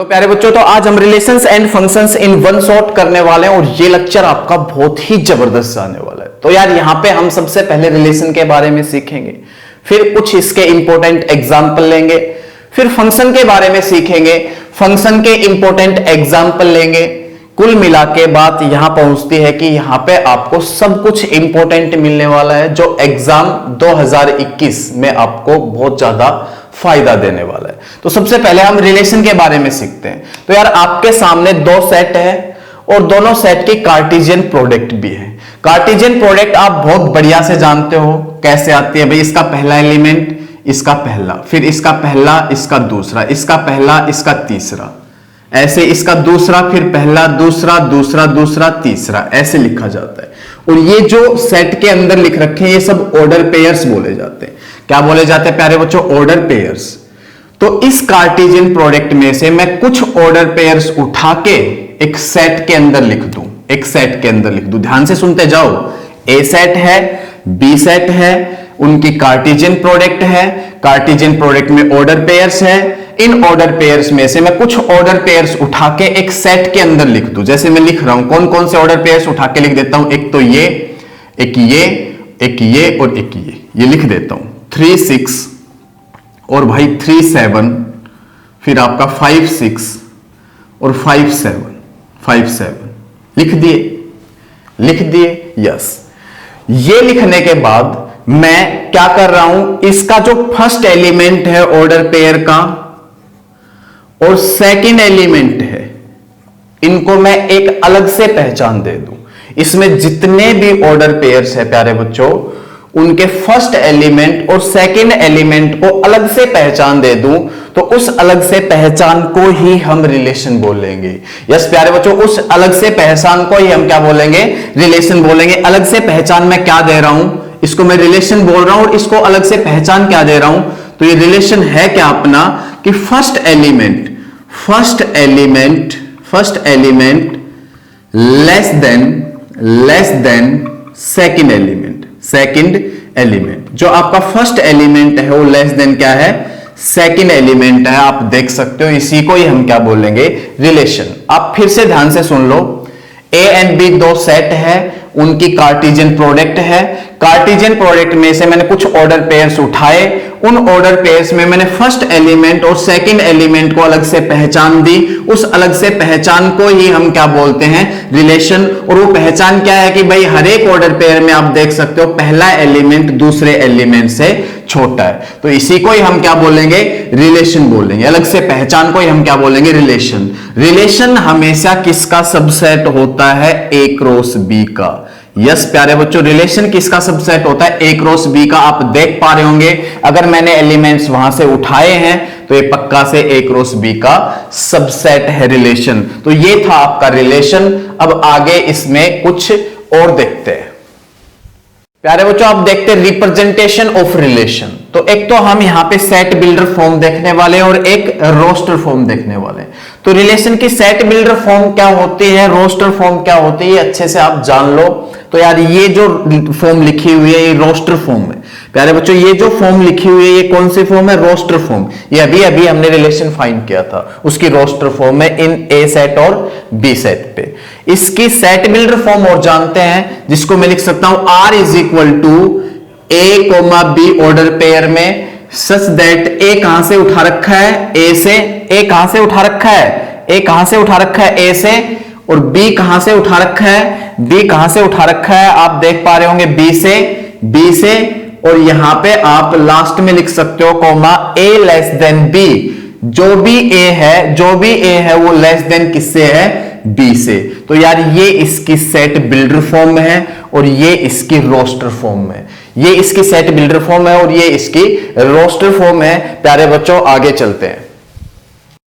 तो प्यारे बच्चों, तो आज हम relations and functions in one shot करने वाले हैं और ये लेक्चर आपका बहुत ही जबरदस्त आने वाला है। तो यार यहाँ पे हम सबसे पहले रिलेशन के बारे में सीखेंगे, फिर कुछ इसके इंपॉर्टेंट एग्जाम्पल लेंगे, फिर फंक्शन के बारे में सीखेंगे, फंक्शन के इंपॉर्टेंट एग्जाम्पल लेंगे। कुल मिला के बात यहां पहुंचती है कि यहां पे आपको सब कुछ इंपॉर्टेंट मिलने वाला है जो एग्जाम 2021 में आपको बहुत ज्यादा फायदा देने वाला है। तो सबसे पहले हम रिलेशन के बारे में सीखते हैं। तो यार आपके सामने दो सेट है और दोनों सेट की कार्टेशियन प्रोडक्ट भी है। कार्टेशियन प्रोडक्ट आप बहुत बढ़िया से जानते हो कैसे आती है भाई। इसका पहला एलिमेंट, इसका पहला, फिर इसका पहला, इसका दूसरा, इसका पहला, इसका तीसरा, ऐसे इसका दूसरा, फिर पहला, दूसरा, दूसरा, दूसरा, तीसरा, ऐसे लिखा जाता है। और ये जो सेट के अंदर लिख रखे हैं ये सब ऑर्डर पेयर्स बोले जाते हैं। क्या बोले जाते हैं प्यारे बच्चों? Order pairs. तो इस कार्टेशियन प्रोडक्ट में से मैं कुछ ऑर्डर पेयर्स उठा के एक सेट के अंदर लिख दूं, एक सेट के अंदर लिख दूं। ध्यान से सुनते जाओ। ए सेट है, बी सेट है, उनकी कार्टेशियन प्रोडक्ट है, कार्टेशियन प्रोडक्ट में ऑर्डर पेयर्स है। इन ऑर्डर पेयर्स में से मैं कुछ ऑर्डर पेयर्स उठा के एक सेट के अंदर लिख दूं। जैसे मैं लिख रहा हूं, कौन कौन से ऑर्डर पेयर्स उठा के लिख देता हूं। एक तो ये, एक ये, एक ये और एक ये लिख देता हूं। 3 6 और भाई 3 7, फिर आपका 5 6 और 5 7 लिख दिए। यस, ये लिखने के बाद मैं क्या कर रहा हूं, इसका जो फर्स्ट एलिमेंट है ऑर्डर पेयर का और सेकंड एलिमेंट है, इनको मैं एक अलग से पहचान दे दूं। इसमें जितने भी ऑर्डर पेयर्स है प्यारे बच्चों, उनके फर्स्ट एलिमेंट और सेकंड एलिमेंट को अलग से पहचान दे दूं, तो उस अलग से पहचान को ही हम रिलेशन बोलेंगे। यस प्यारे बच्चों, उस अलग से पहचान को ही हम क्या बोलेंगे? रिलेशन बोलेंगे। अलग से पहचान मैं क्या दे रहा हूं, इसको मैं रिलेशन बोल रहा हूं और इसको अलग से पहचान क्या दे रहा हूं। तो ये रिलेशन है क्या अपना कि first element less than second element. जो आपका फर्स्ट एलिमेंट है वो लेस देन क्या है? सेकंड एलिमेंट है। आप देख सकते हो, इसी को ही हम क्या बोलेंगे? रिलेशन। आप फिर से ध्यान से सुन लो। ए एंड बी दो सेट है, उनकी कार्टेशियन प्रोडक्ट है। कार्टेशियन प्रोडक्ट में से मैंने कुछ ऑर्डर पेयर्स उठाए। उन ऑर्डर पेयर्स में मैंने फर्स्ट एलिमेंट और सेकंड एलिमेंट को अलग से पहचान दी। उस अलग से पहचान को ही हम क्या बोलते हैं? रिलेशन। और वो पहचान क्या है कि भाई हर एक ऑर्डर पेयर में आप देख सकते हो पहला एलिमेंट दूसरे एलिमेंट से छोटा है, तो इसी को ही हम क्या बोलेंगे? रिलेशन बोलेंगे। अलग से पहचान को ही हम क्या बोलेंगे? रिलेशन। रिलेशन हमेशा किसका सबसेट होता है? ए क्रॉस बी का। यस प्यारे बच्चों, रिलेशन किसका सबसेट होता है? ए क्रॉस बी का। आप देख पा रहे होंगे, अगर मैंने एलिमेंट्स वहां से उठाए हैं तो ये पक्का से ए क्रॉस बी का सबसेट है रिलेशन। तो ये था आपका रिलेशन। अब आगे इसमें कुछ और देखते हैं प्यारे बच्चों। आप देखते हैं रिप्रेजेंटेशन ऑफ रिलेशन। तो एक तो हम यहां पे सेट बिल्डर फॉर्म देखने वाले हैं और एक रोस्टर फॉर्म देखने वाले हैं। तो रिलेशन की सेट बिल्डर फॉर्म क्या होती है, रोस्टर फॉर्म क्या होती है, ये अच्छे से आप जान लो। तो यार ये जो फॉर्म लिखी हुई है ये रोस्टर फॉर्म है प्यारे बच्चों। ये जो फॉर्म लिखी हुई है ये कौन सी फॉर्म है? Roster form. ये अभी हमने रिलेशन फाइंड किया था, उसकी रोस्टर फॉर्म है इन ए सेट और बी सेट पे। इसकी सेट बिल्डर फॉर्म और जानते हैं, जिसको मैं लिख सकता हूं R is equal to a comma b order pair में सच दैट ए कहां से उठा रखा है? ए से। ए कहां से उठा रखा है? ए कहां से उठा रखा है? ए से। और बी कहां से उठा रखा है? बी कहां से उठा रखा है? आप देख पा रहे होंगे बी से। और यहां पे आप लास्ट में लिख सकते हो कोमा ए लेस देन बी। जो भी ए है वो लेस देन किससे है? बी से। तो यार ये इसकी सेट बिल्डर फॉर्म है और ये इसकी रोस्टर फॉर्म है। ये इसकी सेट बिल्डर फॉर्म है और ये इसकी रोस्टर फॉर्म है। प्यारे बच्चों आगे चलते हैं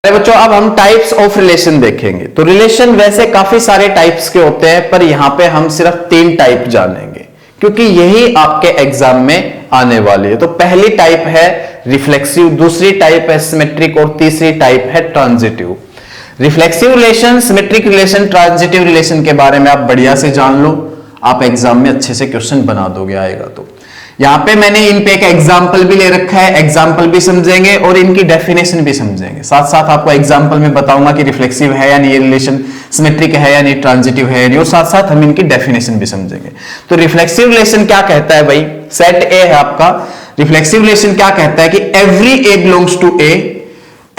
प्यारे बच्चों। अब हम टाइप्स ऑफ रिलेशन देखेंगे। तो रिलेशन वैसे काफी सारे टाइप्स के होते हैं, पर यहां पे हम सिर्फ 3 टाइप जानेंगे क्योंकि यही आपके एग्जाम में आने वाली है। तो पहली टाइप है रिफ्लेक्सिव, दूसरी टाइप है सिमेट्रिक और तीसरी टाइप है transitive. Reflexive relation, symmetric relation, transitive relation के बारे में आप बढ़िया से जान लो, आप एग्जाम में अच्छे से क्वेश्चन बना दोगे आएगा तो। यहां पे मैंने इन पे एक एग्जाम्पल भी ले रखा है, एग्जाम्पल भी समझेंगे और इनकी डेफिनेशन भी समझेंगे। साथ साथ आपको एग्जाम्पल में बताऊंगा कि रिफ्लेक्सिव है या नहीं, ये रिलेशन सिमेट्रिक है या नहीं, ट्रांजिटिव है या नहीं, और साथ साथ हम इनकी डेफिनेशन भी समझेंगे। तो रिफ्लेक्सिव रिलेशन क्या कहता है भाई, सेट ए है आपका। रिफ्लेक्सिव रिलेशन क्या कहता है कि every a belongs to A,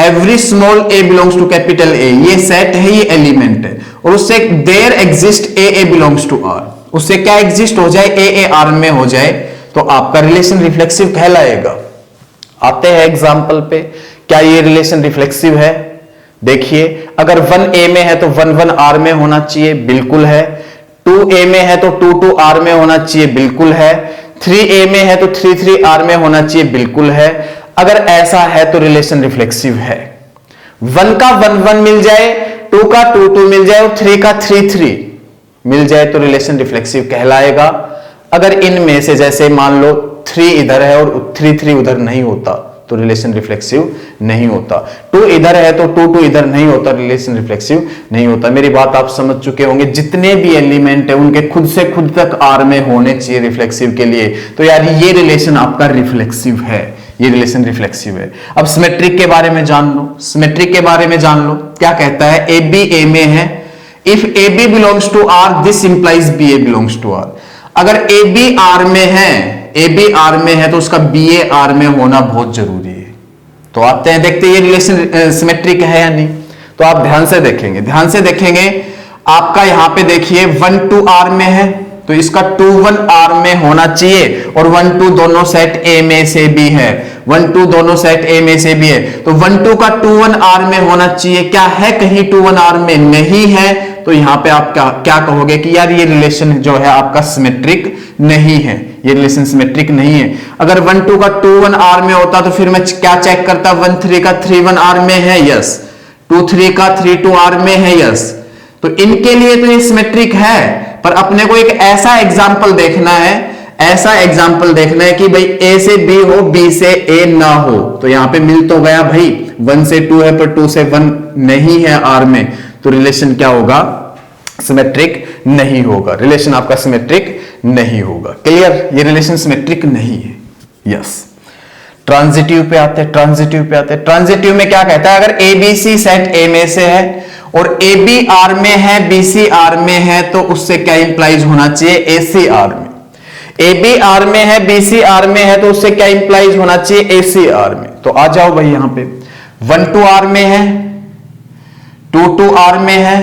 every small a belongs to capital A. ये सेट है, ये एलिमेंट है, और उससे there exist a belongs to R. उससे क्या एग्जिस्ट हो जाए, ए आर में हो जाए, तो आपका रिलेशन रिफ्लेक्सिव कहलाएगा। आते हैं एग्जाम्पल पे, क्या ये रिलेशन रिफ्लेक्सिव है? देखिए, अगर 1 ए में है तो 1 आर में होना चाहिए, बिल्कुल है। 2 ए में है तो 2 आर में होना चाहिए, बिल्कुल है। 3 ए में है तो 3 आर में होना चाहिए, बिल्कुल है। अगर ऐसा है तो रिलेशन रिफ्लेक्सिव है। 1 का 1 मिल जाए, 2 का 2 मिल जाए और 3 का 3 मिल जाए तो रिलेशन रिफ्लेक्सिव कहलाएगा। अगर इनमें से जैसे मान लो 3 इधर है और 3 उधर नहीं होता तो रिलेशन रिफ्लेक्सिव नहीं होता। 2 इधर है तो 2 इधर नहीं होता, रिलेशन रिफ्लेक्सिव नहीं होता। मेरी बात आप समझ चुके होंगे। जितने भी एलिमेंट है उनके खुद से खुद तक आर में होने चाहिए रिफ्लेक्सिव के लिए, तो यार ये रिलेशन आपका रिफ्लेक्सिव है, ये रिलेशन रिफ्लेक्सिव है। अब सिमेट्रिक के बारे में जान लो, सिमेट्रिक के बारे में जान लो। क्या कहता है, ए बी ए में है, if a b belongs to R this implies b a belongs to R. अगर ए बी आर में है, ए बी आर में है तो उसका बी ए आर में होना बहुत जरूरी है। तो आते हैं, देखते हैं ये रिलेशन सिमेट्रिक है या नहीं। तो आप ध्यान से देखेंगे, ध्यान से देखेंगे। आपका यहां पे देखिए 1 2 आर में है तो इसका 2 1 आर में होना चाहिए, और 1 2 दोनों सेट ए में से भी है, 1 2 दोनों सेट ए में से भी है, तो 1 2 का 2 1 आर में होना चाहिए। क्या है कहीं 2 1 आर में? नहीं है। तो यहां पे आप क्या कहोगे कि यार ये रिलेशन जो है आपका सिमेट्रिक नहीं है, ये रिलेशन सिमेट्रिक नहीं है। अगर 1 2 का 2 1 आर में होता तो फिर मैं क्या चेक करता, 1 3 का 3 1 आर में है, यस। 2 3 का 3 2 आर में है, यस। तो इनके लिए तो ये सिमेट्रिक है, पर अपने को एक ऐसा एग्जाम्पल देखना है, ऐसा एग्जाम्पल देखना है कि भाई ए से बी हो, बी से ए ना हो। तो यहां पे मिल तो गया भाई, 1 से 2 है पर 2 से 1 नहीं है आर में, तो रिलेशन क्या होगा, सिमेट्रिक नहीं होगा। रिलेशन आपका सिमेट्रिक नहीं होगा। क्लियर, ये रिलेशन सिमेट्रिक नहीं है, यस। ट्रांजिटिव पे आते हैं, ट्रांजिटिव पे आते हैं। ट्रांजिटिव में क्या कहता है, अगर a B C set A में से है और ए बी आर में है, बी सी आर में है, तो उससे क्या इंप्लाइज होना चाहिए, ए सी आर में। ए बी आर में है, बी सी आर में है, तो उससे क्या इंप्लाइज होना चाहिए, ए सी आर में। तो आ जाओ भाई, यहां पे 1 2 आर में है, 2 2 आर में है,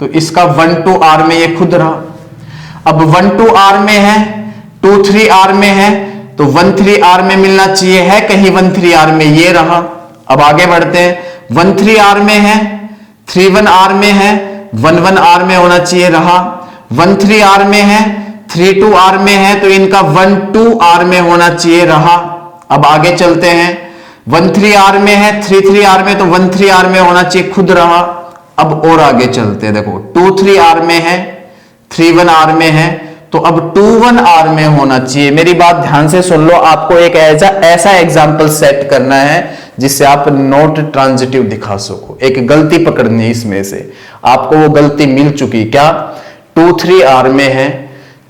तो इसका 1 2 आर में ये खुद रहा। अब 1 2 आर में है, 2 3 आर में है, तो 1 3 आर में मिलना चाहिए, है कहीं 1 3 आर में, ये रहा। अब आगे बढ़ते हैं, 1 3 आर में है, 3 1 आर में है, 1 1 आर में होना चाहिए, रहा। 1 3 आर में है, 3 2 आर में है, तो इनका 1 2 आर में होना चाहिए, रहा। अब आगे चलते हैं, 1 3 आर में है, 3 3 आर में, तो 1 3 आर में होना चाहिए, खुद रहा। अब और आगे चलते हैं, देखो 2 3 आर में है, 3 1 आर में है, तो अब 2 1 आर में होना चाहिए। मेरी बात ध्यान से सुन लो, आपको एक ऐसा एग्जाम्पल सेट करना है जिससे आप नॉट ट्रांजिटिव दिखा सको। एक गलती पकड़नी है, इसमें से आपको वो गलती मिल चुकी। क्या, 2 3 आर में है,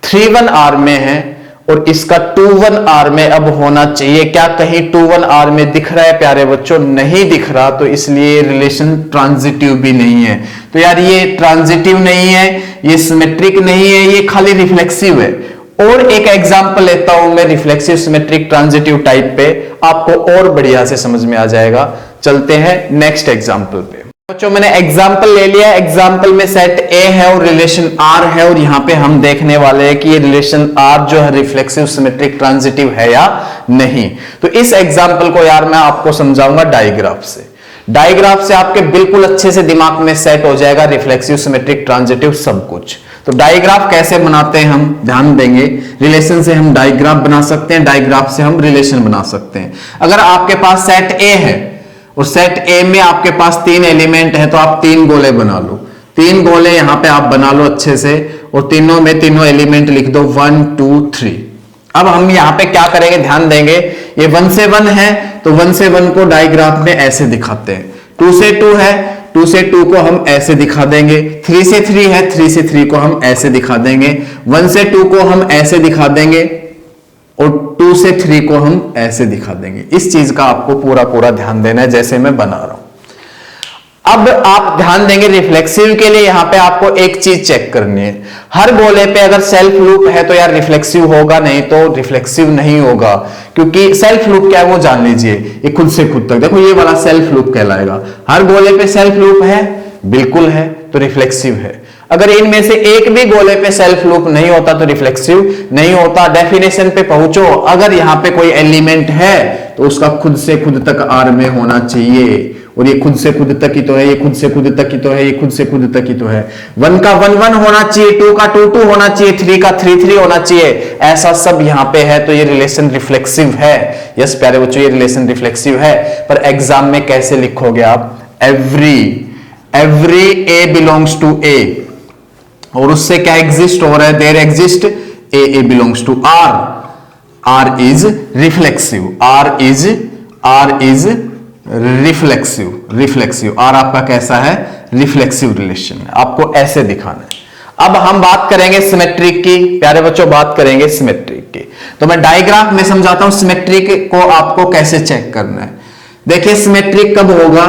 3 1 आर में है, और इसका 2 1 आर में अब होना चाहिए। क्या कहीं 2 1 आर में दिख रहा है प्यारे बच्चों? नहीं दिख रहा, तो इसलिए रिलेशन ट्रांजिटिव भी नहीं है। तो यार ये ट्रांजिटिव नहीं है, ये सिमेट्रिक नहीं है, ये खाली रिफ्लेक्सिव है। और एक एग्जांपल लेता हूं मैं रिफ्लेक्सिव सिमेट्रिक ट्रांजिटिव टाइप पे, आपको और बढ़िया से समझ में आ जाएगा। चलते हैं नेक्स्ट एग्जांपल पे। बच्चों मैंने एग्जाम्पल ले लिया, एग्जाम्पल में सेट ए है और रिलेशन आर है, और यहां पे हम देखने वाले हैं कि ये रिलेशन आर जो है रिफ्लेक्सिव सिमेट्रिक ट्रांजिटिव है या नहीं। तो इस एग्जाम्पल को यार मैं आपको समझाऊंगा डायग्राफ से। डायग्राफ से आपके बिल्कुल अच्छे से दिमाग में सेट हो जाएगा रिफ्लेक्सिव सिमेट्रिक ट्रांजिटिव सब कुछ। तो डायग्राफ कैसे बनाते हैं हम ध्यान देंगे। रिलेशन से हम डायग्राफ बना सकते हैं, डायग्राफ से हम रिलेशन बना सकते हैं। अगर आपके पास सेट ए है और सेट ए में आपके पास 3 एलिमेंट है, तो आप 3 गोले बना लो। 3 गोले यहां पे आप बना लो अच्छे से, और तीनों में तीनों एलिमेंट लिख दो 1 2 3। अब हम यहां पे क्या करेंगे, ध्यान देंगे। ये 1 से 1 है, तो 1 से 1 को डायग्राफ में ऐसे दिखाते हैं। 2 से 2 है, 2 से 2 को हम ऐसे दिखा देंगे। 3 से 3 है, 3 से 3 को हम ऐसे दिखा देंगे। 1 से 2 को हम ऐसे दिखा देंगे, और 2 से 3 को हम ऐसे दिखा देंगे। इस चीज का आपको पूरा पूरा ध्यान देना है जैसे मैं बना रहा हूं। अब आप ध्यान देंगे रिफ्लेक्सिव के लिए यहां पे आपको एक चीज चेक करनी है, हर गोले पे अगर सेल्फ लूप है तो यार रिफ्लेक्सिव होगा, नहीं तो रिफ्लेक्सिव नहीं होगा। क्योंकि सेल्फ लूप क्या है वो जान लीजिए, ये खुद से खुद तक, देखो ये वाला सेल्फ लूप कहलाएगा। हर गोले पे सेल्फ लूप है, बिल्कुल है, तो रिफ्लेक्सिव है। अगर इनमें से एक भी गोले पे सेल्फ लूप नहीं होता तो रिफ्लेक्सिव नहीं होता। डेफिनेशन पे पहुंचो, अगर यहां पे कोई एलिमेंट है तो उसका खुद से खुद तक आर में होना चाहिए, और ये खुद से खुद तक ही तो है, ये खुद से खुद तक ही तो है, ये खुद से खुद तक ही तो है। 1 का 1 1 होना चाहिए, 2 का 2 2 होना चाहिए, 3 का 3 3 होना चाहिए, ऐसा सब यहां पे है, तो ये रिलेशन रिफ्लेक्सिव है। यस प्यारे बच्चों, ये रिलेशन रिफ्लेक्सिव है। पर एग्जाम में कैसे लिखोगे आप? Every a belongs to A, और उससे क्या एग्जिस्ट हो रहा है? There exist a belongs to R, R is reflexive, R is reflexive, R आपका कैसा है? रिफ्लेक्सिव रिलेशन है, आपको ऐसे दिखाना है। अब हम बात करेंगे सिमेट्रिक की, प्यारे बच्चों बात करेंगे सिमेट्रिक की। तो मैं डायग्राफ में समझाता हूं सिमेट्रिक को आपको कैसे चेक करना है। देखिए सिमेट्रिक कब होगा?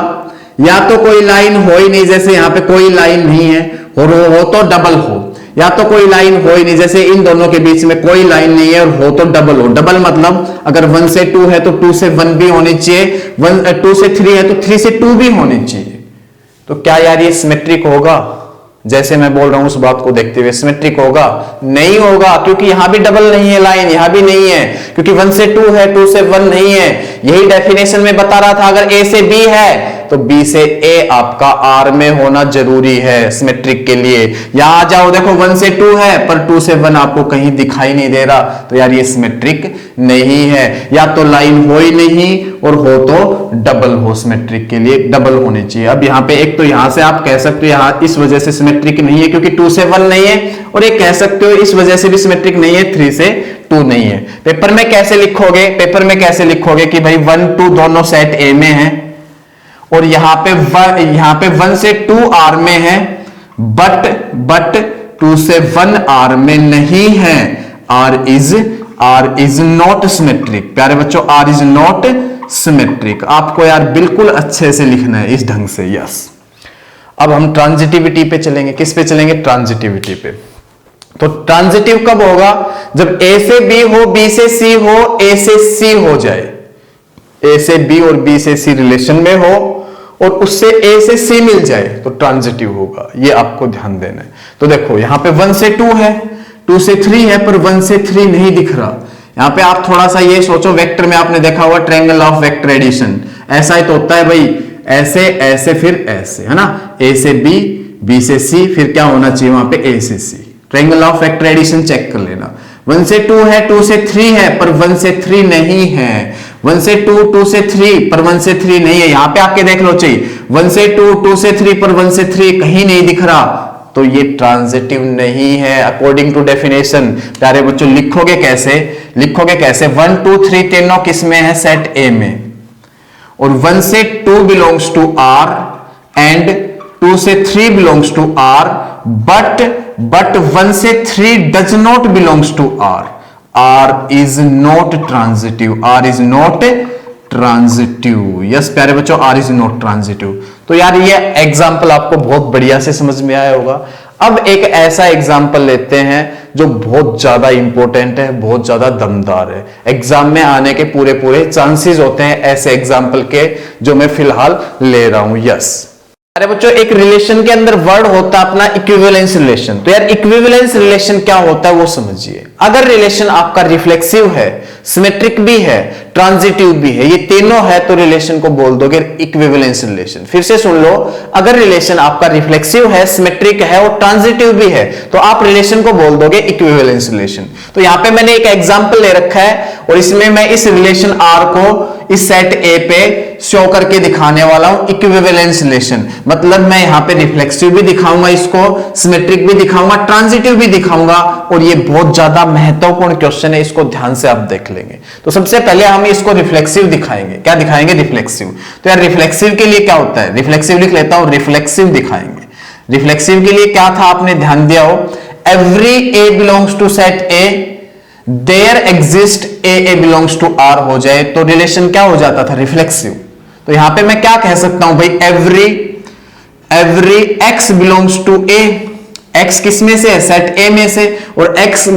या तो कोई लाइन हो ही नहीं, जैसे यहां पे कोई लाइन नहीं है, और हो तो डबल हो, या तो कोई लाइन हो ही नहीं, जैसे इन दोनों के बीच में कोई लाइन नहीं है और हो तो डबल हो। डबल मतलब अगर 1 से 2 है तो 2 से 1 भी होनी चाहिए, 2 से 3 है तो 3 से 2 भी होनी चाहिए। तो क्या यार ये सिमेट्रिक होगा? जैसे मैं बोल रहा हूं उस बात को देखते हुए सिमेट्रिक होगा? नहीं होगा, क्योंकि यहां भी डबल नहीं है लाइन, यहां भी नहीं है, क्योंकि 1 से 2 है, 2 से 1 नहीं है। यही डेफिनेशन में बता रहा था, अगर ए से बी है तो बी से ए आपका आर में होना जरूरी है सिमेट्रिक के लिए। यहां आ जाओ, देखो 1 से 2 है पर 2 से 1 आपको कहीं दिखाई नहीं दे रहा, तो यार ये सिमेट्रिक नहीं है। या तो लाइन हो ही नहीं और हो तो डबल हो, सिमेट्रिक के लिए डबल होनी चाहिए। अब यहां पे एक तो यहां से आप कह सकते हो यहां इस वजह से सिमेट्रिक नहीं है क्योंकि 2 से 1 नहीं है, और एक कह सकते हो इस वजह से भी सिमेट्रिक नहीं है, 3 से 2 नहीं है। पेपर में कैसे लिखोगे? पेपर में कैसे लिखोगे कि भाई 1 2 दोनों सेट ए में है, और यहां पे 1 से 2 आर में है, बट 2 से 1 आर में नहीं है। R is not symmetric. प्यारे बच्चों आर इज नॉट सिमेट्रिक, आपको यार बिल्कुल अच्छे से लिखना है इस ढंग से। यस, अब हम ट्रांजिटिविटी पे चलेंगे। किस पे चलेंगे? ट्रांजिटिविटी पे। तो ट्रांजिटिव कब होगा? जब ए से बी हो, बी से सी हो, ए से सी हो जाए, ए से बी और बी से सी रिलेशन में हो और उससे ए से सी मिल जाए तो ट्रांजिटिव होगा। ये आपको ध्यान देना है। तो देखो यहां पे 1 से 2 है, 2 से 3 है, पर 1 से 3 नहीं दिख रहा। यहां पे आप थोड़ा सा ये सोचो, वेक्टर में आपने देखा हुआ ट्रायंगल ऑफ वेक्टर एडिशन, ऐसा ही तो होता है भाई, ऐसे ऐसे फिर ऐसे, है ना? ए से बी, बी से सी, फिर क्या होना चाहिए वहां पे? ए से C. Triangle of vector addition check कर लेना। 1 से 2 है, 2 से 3 है, पर 1 से 3 नहीं है। 1 से 2, 2 से 3, पर 1 से 3 नहीं है। यहां पे आके देख लो चाहिए 1 से 2, 2 से 3, पर 1 से 3 कहीं नहीं दिख रहा, तो ये ट्रांजिटिव नहीं है अकॉर्डिंग टू डेफिनेशन। प्यारे बच्चों लिखोगे कैसे? 1 2 3 तीनों किस में है? सेट ए में। और 1 से 2 बिलोंग्स टू आर एंड 2 से 3 बिलोंग्स टू आर, बट 1 से 3 does not belongs to R. R is not transitive, R is not transitive। Yes प्यारे बच्चों R is not transitive। तो यार ये एग्जाम्पल आपको बहुत बढ़िया से समझ में आया होगा। अब एक ऐसा एग्जाम्पल लेते हैं जो बहुत ज्यादा इंपॉर्टेंट है, बहुत ज्यादा दमदार है, एग्जाम में आने के पूरे चांसेस होते हैं ऐसे एग्जाम्पल के जो मैं फिलहाल ले रहा हूं। यस अरे बच्चों, एक रिलेशन के अंदर वर्ड होता है अपना इक्विवेलेंस रिलेशन। तो यार इक्विवेलेंस रिलेशन क्या होता है वो समझिए। अगर रिलेशन आपका रिफ्लेक्सिव है, सिमेट्रिक भी है, ट्रांजिटिव भी है, ये तीनों है, तो रिलेशन को बोल दोगे इक्विवेलेंस रिलेशन। फिर से सुन लो, अगर रिलेशन आपका रिफ्लेक्सिव है, सिमेट्रिक है और ट्रांजिटिव भी है, तो आप रिलेशन को बोल दोगे इक्विवेलेंस रिलेशन। तो यहां पे मैंने एक एग्जांपल ले रखा है और इसमें मैं इस रिलेशन आर को इस सेट ए पे शो करके दिखाने वाला हूं इक्विवेलेंस रिलेशन। मतलब मैं यहां पे रिफ्लेक्सिव भी दिखाऊंगा, इसको सिमेट्रिक भी दिखाऊंगा, ट्रांजिटिव भी दिखाऊंगा, और ये बहुत ज्यादा महत्वपूर्ण क्वेश्चन है, इसको ध्यान से आप देख लेंगे। तो सबसे पहले हम इसको रिफ्लेक्सिव दिखाएंगे। क्या दिखाएंगे? रिफ्लेक्सिव। तो यार रिफ्लेक्सिव के लिए क्या होता है? रिफ्लेक्सिव लिख लेता हूं, रिफ्लेक्सिव दिखाएंगे। रिफ्लेक्सिव के लिए क्या था आपने ध्यान दिया हो? Every a belongs to set A there exist a belongs to R हो जाए तो रिलेशन क्या हो जाता था, रिफ्लेक्सिव। तो यहां पे मैं क्या कह सकता हूं भाई, every x belongs to A, x किस में से है, सेट ए में से, और एक्स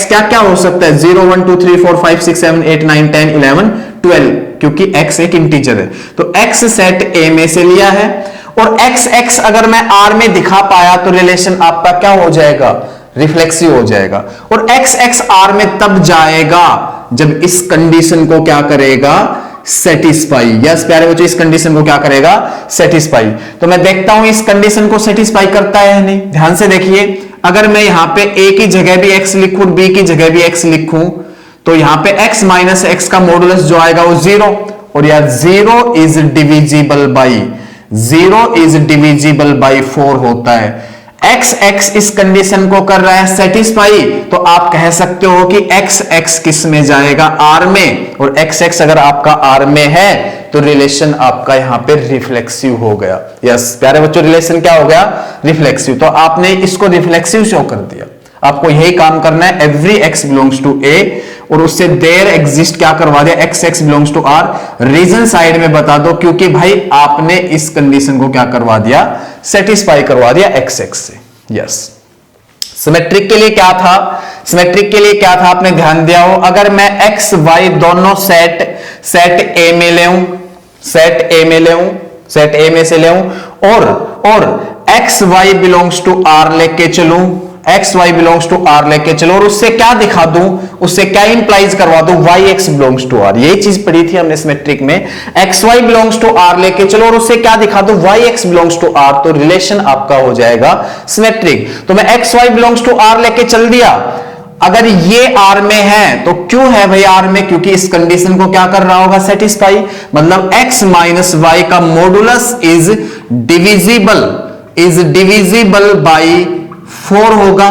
क्या क्या हो सकता है, 0 1 2 3 4 5 6 7 8 9 10 11 12, क्योंकि एक्स एक इंटीजर है। तो एक्स सेट ए में से लिया है, और एक्स अगर मैं आर में दिखा पाया तो रिलेशन आपका क्या हो जाएगा, रिफ्लेक्सिव हो जाएगा। और एक्स आर में तब जाएगा जब इस कंडीशन को क्या करेगा, सेटिस्फाई। यस प्यारे बच्चों, इस कंडीशन को क्या करेगा, सेटिस्फाई। तो मैं देखता हूं इस कंडीशन को सेटिस्फाई करता है या नहीं। ध्यान से देखिए, अगर मैं यहां पे ए की जगह भी एक्स लिखूं, बी की जगह भी एक्स लिखूं, तो यहां पे x माइनस एक्स का मॉडुलस जो आएगा वो 0, और यार 0 इज डिविजिबल बाई 4 होता है। x इस कंडीशन को कर रहा है सेटिस्फाई, तो आप कह सकते हो कि x किस में जाएगा, r में, और x अगर आपका r में है तो रिलेशन आपका यहां पे रिफ्लेक्सिव हो गया। यस प्यारे बच्चों, रिलेशन क्या हो गया, रिफ्लेक्सिव। तो आपने इसको रिफ्लेक्सिव शो कर दिया। आपको यही काम करना है, every x belongs to a, और उससे देयर एग्जिस्ट क्या करवा दिया, x belongs to r। Reason side में बता दो, क्योंकि भाई आपने इस कंडीशन को क्या करवा दिया, सेटिस्फाई करवा दिया x से। यस, सिमेट्रिक के लिए क्या था, सिमेट्रिक के लिए क्या था, आपने ध्यान दिया हो, अगर मैं x y दोनों सेट a में ले आऊं, सेट a में से ले आऊं, और x y belongs to r लेके चलूं, x Y belongs to R लेके चलो, और उससे क्या दिखा दूं, उससे क्या इंप्लाइज करवा दूं, y x belongs to R. यही चीज पढ़ी थी हमने सिमेट्रिक में, x Y belongs to R लेके चलो और उससे क्या दिखा दूं, y x belongs to R, तो रिलेशन आपका हो जाएगा सिमेट्रिक। तो मैं x Y belongs to R लेके चल दिया, अगर ये आर में है तो क्यों है भाई आर में, क्योंकि इस कंडीशन को क्या कर रहा होगा, सेटिस्फाई। मतलब एक्स माइनस वाई का मॉडुलस इज डिविजिबल बाई 4 होगा,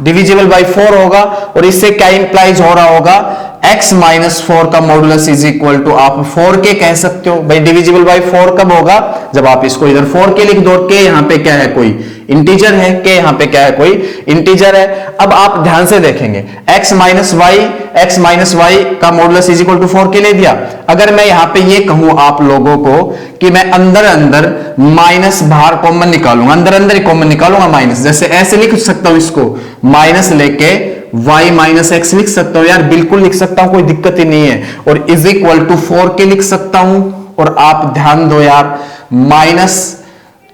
डिविजिबल बाई 4 होगा, और इससे क्या इंप्लाइज हो रहा होगा, x माइनस 4 का मॉडुलस इज इक्वल टू, आप 4 के कह सकते हो भाई। डिविजिबल बाई 4 कब होगा, जब आप इसको इधर 4 के लिख दो, के यहां पे क्या है, कोई इंटीजर है, के यहां पे क्या है, कोई इंटीजर है। अब आप ध्यान से देखेंगे, x माइनस वाई का मॉडुलस इज इक्वल टू 4 के ले दिया। अगर मैं यहां पे ये कहूं आप लोगों को कि मैं अंदर माइनस बाहर कॉमन निकालूंगा, अंदर ही कॉमन निकालूंगा माइनस, जैसे ऐसे लिख सकता हूं इसको, माइनस लेके y माइनस एक्स लिख सकता हूं, यार बिल्कुल लिख सकता हूं, कोई दिक्कत ही नहीं है, और इज इक्वल टू 4 के लिख सकता हूं। और आप ध्यान दो यार, माइनस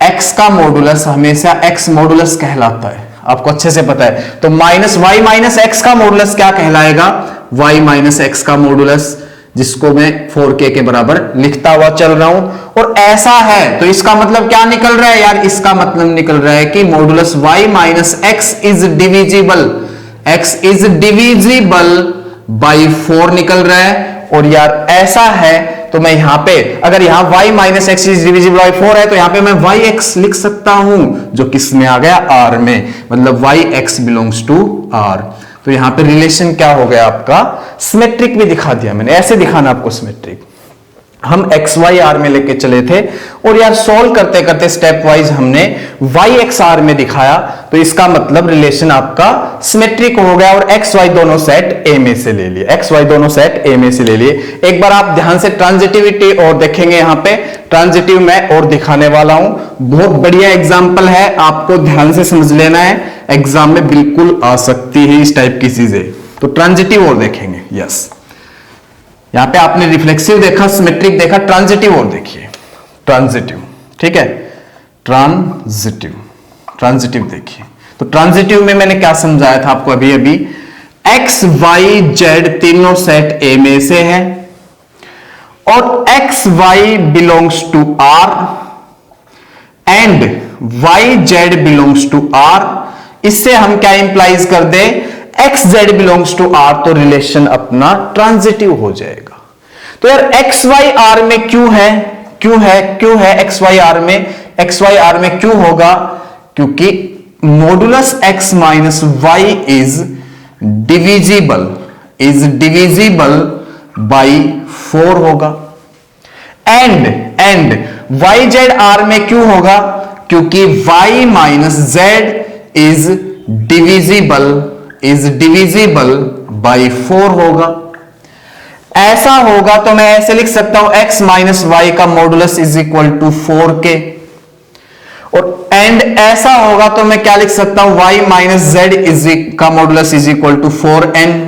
एक्स का मॉडुलस हमेशा एक्स मॉडुलस कहलाता है, आपको अच्छे से पता है। तो माइनस वाई माइनस एक्स का मॉडुलस क्या कहलाएगा, वाई माइनस एक्स का मॉडुलस, जिसको मैं 4k के बराबर लिखता हुआ चल रहा हूं। और ऐसा है तो इसका मतलब क्या निकल रहा है यार, इसका मतलब निकल रहा है कि modulus y minus x is divisible by 4 निकल रहा है। और यार ऐसा है तो मैं यहां पे, अगर यहां y minus x is divisible by 4 है, तो यहां पे मैं yx लिख सकता हूं, जो किस में आ गया, r में, मतलब yx बिलोंग्स टू r। तो यहां पे रिलेशन क्या हो गया आपका, सिमेट्रिक भी दिखा दिया मैंने। ऐसे दिखाना आपको सिमेट्रिक, हम एक्स वाई आर में लेके चले थे, और यार सोल्व करते करते स्टेप वाइज हमने वाई एक्स आर में दिखाया, तो इसका मतलब रिलेशन आपका सिमेट्रिक हो गया। और एक्स वाई दोनों सेट ए में से ले लिए, एक्स वाई दोनों सेट ए में से ले लिए। एक बार आप ध्यान से ट्रांजिटिविटी और देखेंगे, यहां पे ट्रांजिटिव मैं और दिखाने वाला हूं, बहुत बढ़िया एग्जाम्पल है, आपको ध्यान से समझ लेना है, एग्जाम में बिल्कुल आ सकती है इस टाइप की चीजें। तो ट्रांजिटिव और देखेंगे। यस, यहां पे आपने रिफ्लेक्सिव देखा, सिमेट्रिक देखा, ट्रांजिटिव और देखिए, ट्रांजिटिव, ठीक है, ट्रांजिटिव देखिए। तो ट्रांजिटिव में मैंने क्या समझाया था आपको अभी एक्स वाई जेड तीनों सेट ए में से है, और X Y belongs to R and Y Z belongs to R. इससे हम क्या इंप्लाइज कर दे, X Z belongs to R, तो रिलेशन अपना ट्रांजिटिव हो जाएगा। तो यार एक्स वाई आर में क्यों है एक्स वाई आर में क्यों होगा, क्योंकि modulus x minus y is divisible by 4 होगा। एंड वाई जेड आर में क्यों होगा, क्योंकि y minus z is divisible is divisible by 4 होगा। ऐसा होगा तो मैं ऐसे लिख सकता हूं x माइनस वाई का modulus is equal to 4k। और एंड ऐसा होगा तो मैं क्या लिख सकता हूं y माइनस जेड का modulus is equal to 4n।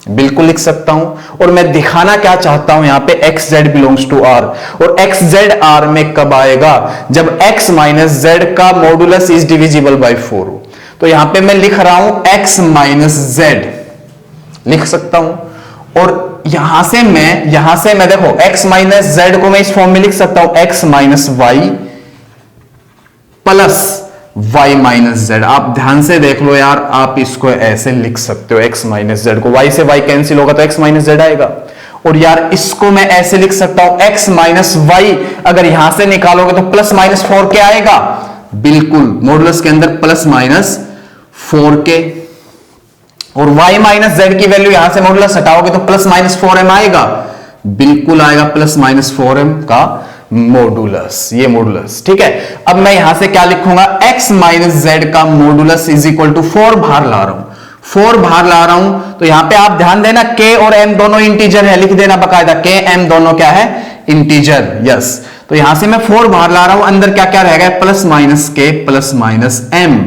बिल्कुल लिख सकता हूं। और मैं दिखाना क्या चाहता हूं यहां पे x Z belongs to r, और एक्स जेड आर में कब आएगा, जब x माइनस जेड का मॉडुलस इज डिविजिबल बाई 4 हो। तो यहां पे मैं लिख रहा हूं x माइनस जेड लिख सकता हूं, और यहां से मैं देखो x माइनस जेड को मैं इस फॉर्म में लिख सकता हूं x minus y plus y minus z. आप ध्यान से देख लो यार, आप इसको ऐसे लिख सकते हो x माइनस जेड को, y से y कैंसिल होगा तो x माइनस जेड आएगा। और यार इसको मैं ऐसे लिख सकता हूं x माइनस वाई, अगर यहां से निकालोगे तो प्लस माइनस 4k आएगा। बिल्कुल, मॉडुलस के अंदर प्लस माइनस 4k। और y माइनस जेड की वैल्यू यहां से मॉडुलस हटाओगे तो प्लस माइनस 4m आएगा। बिल्कुल आएगा प्लस माइनस 4m का मॉडुलस, ये मॉडुलस। ठीक है, अब मैं यहां से क्या लिखूंगा, x माइनस जेड का मॉडुलस इज इक्वल टू 4 बाहर ला रहा हूं, 4 बाहर ला रहा हूं। तो यहां पे आप ध्यान देना k और m दोनों इंटीजर है, लिख देना बकायदा k m दोनों क्या है, इंटीजर। यस, तो यहां से मैं 4 बाहर ला रहा हूं, अंदर क्या क्या रहेगा, plus minus k plus minus m।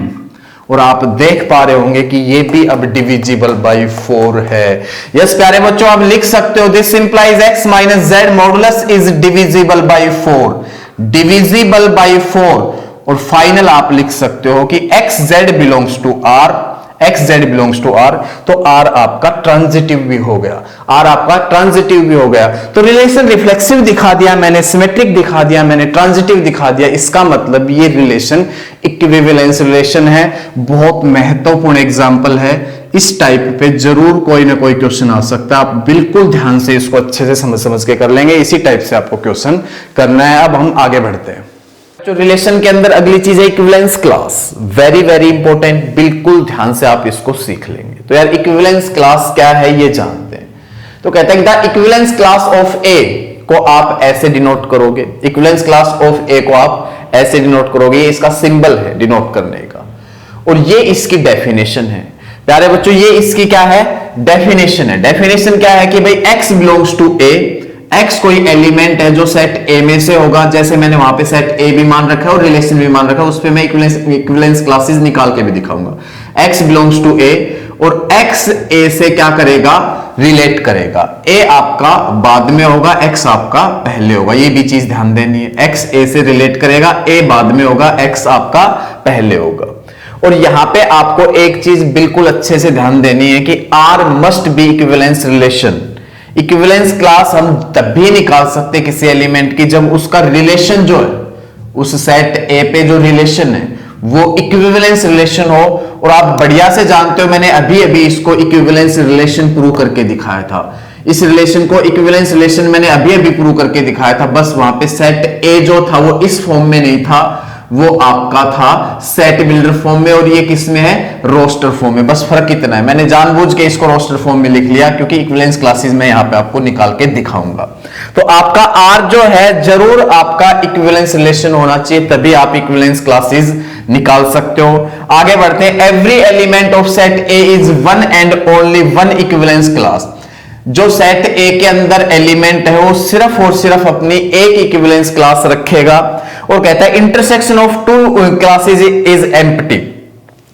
और आप देख पा रहे होंगे कि ये भी अब डिविजिबल बाई 4 है। यस प्यारे बच्चों, आप लिख सकते हो this implies x minus Z modulus is divisible by 4, divisible by 4। और फाइनल आप लिख सकते हो कि x z belongs to r, x z belongs to r, तो r आपका ट्रांजिटिव भी हो गया, r आपका ट्रांजिटिव भी हो गया। तो रिलेशन रिफ्लेक्सिव दिखा दिया मैंने, सिमेट्रिक दिखा दिया मैंने, ट्रांजिटिव दिखा दिया। इसका मतलब ये रिलेशन इक्विवेलेंस रिलेशन है। बहुत महत्वपूर्ण एग्जांपल है, इस टाइप पे जरूर कोई ना कोई क्वेश्चन आ सकता है। आप बिल्कुल ध्यान से इसको अच्छे से समझ के कर लेंगे, इसी टाइप से आपको क्वेश्चन करना है। अब हम आगे बढ़ते हैं। जो रिलेशन के अंदर अगली चीज है equivalence class, very very important, बिल्कुल ध्यान से आप इसको सीख लेंगे। तो यार इक्विवेलेंस क्लास क्या है ये जानते हैं। तो कहते हैं द इक्विवेलेंस क्लास ऑफ ए को आप ऐसे डिनोट करोगे, इक्विवेलेंस क्लास ऑफ ए को आप ऐसे डिनोट करोगे, ये इसका सिंबल है डिनोट करने का, और ये इसकी डेफिनेशन है। प्यारे बच्चों, ये इसकी क्या है, डेफिनेशन है। डेफिनेशन क्या है कि भाई x belongs to a, x कोई एलिमेंट है जो सेट A में से होगा, जैसे मैंने वहां पे सेट A भी मान रखा है और रिलेशन भी मान रखा है, उस पे मैं इक्विवेलेंस क्लासेस निकाल के भी दिखाऊंगा। x बिलोंग्स टू A और x A से क्या करेगा, रिलेट करेगा। A आपका बाद में होगा, x आपका पहले होगा, ये भी चीज ध्यान देनी है। x A से रिलेट करेगा, A बाद में होगा, x आपका पहले होगा। और यहां पे आपको एक चीज बिल्कुल अच्छे से ध्यान देनी है कि R must be equivalence relation. Equivalence class हम तब भी निकाल सकते हैं किसी एलिमेंट की जब उसका रिलेशन जो है, उस सेट ए पे जो रिलेशन है वो इक्विवेलेंस रिलेशन हो। और आप बढ़िया से जानते हो, मैंने अभी अभी इसको इक्विवेलेंस रिलेशन प्रूव करके दिखाया था। इस रिलेशन को इक्विवेलेंस रिलेशन मैंने अभी अभी प्रूव करके दिखाया था। बस वहां पे सेट ए जो था वो इस फॉर्म में नहीं था, वो आपका था सेट बिल्डर फॉर्म में, और ये किस में है, रोस्टर फॉर्म में। बस फर्क इतना है, मैंने जानबूझ के इसको रोस्टर फॉर्म में लिख लिया क्योंकि इक्विवेलेंस क्लासेस में यहां पे आपको निकाल के दिखाऊंगा। तो आपका R जो है जरूर आपका इक्विवेलेंस रिलेशन होना चाहिए, तभी आप इक्विवेलेंस क्लासेस निकाल सकते हो। आगे बढ़ते हैं। Every element of set A is one and only one equivalence class. जो सेट ए के अंदर एलिमेंट है वो सिर्फ और सिर्फ अपनी एक इक्विवेलेंस क्लास रखेगा, और कहता है intersection of two classes is empty.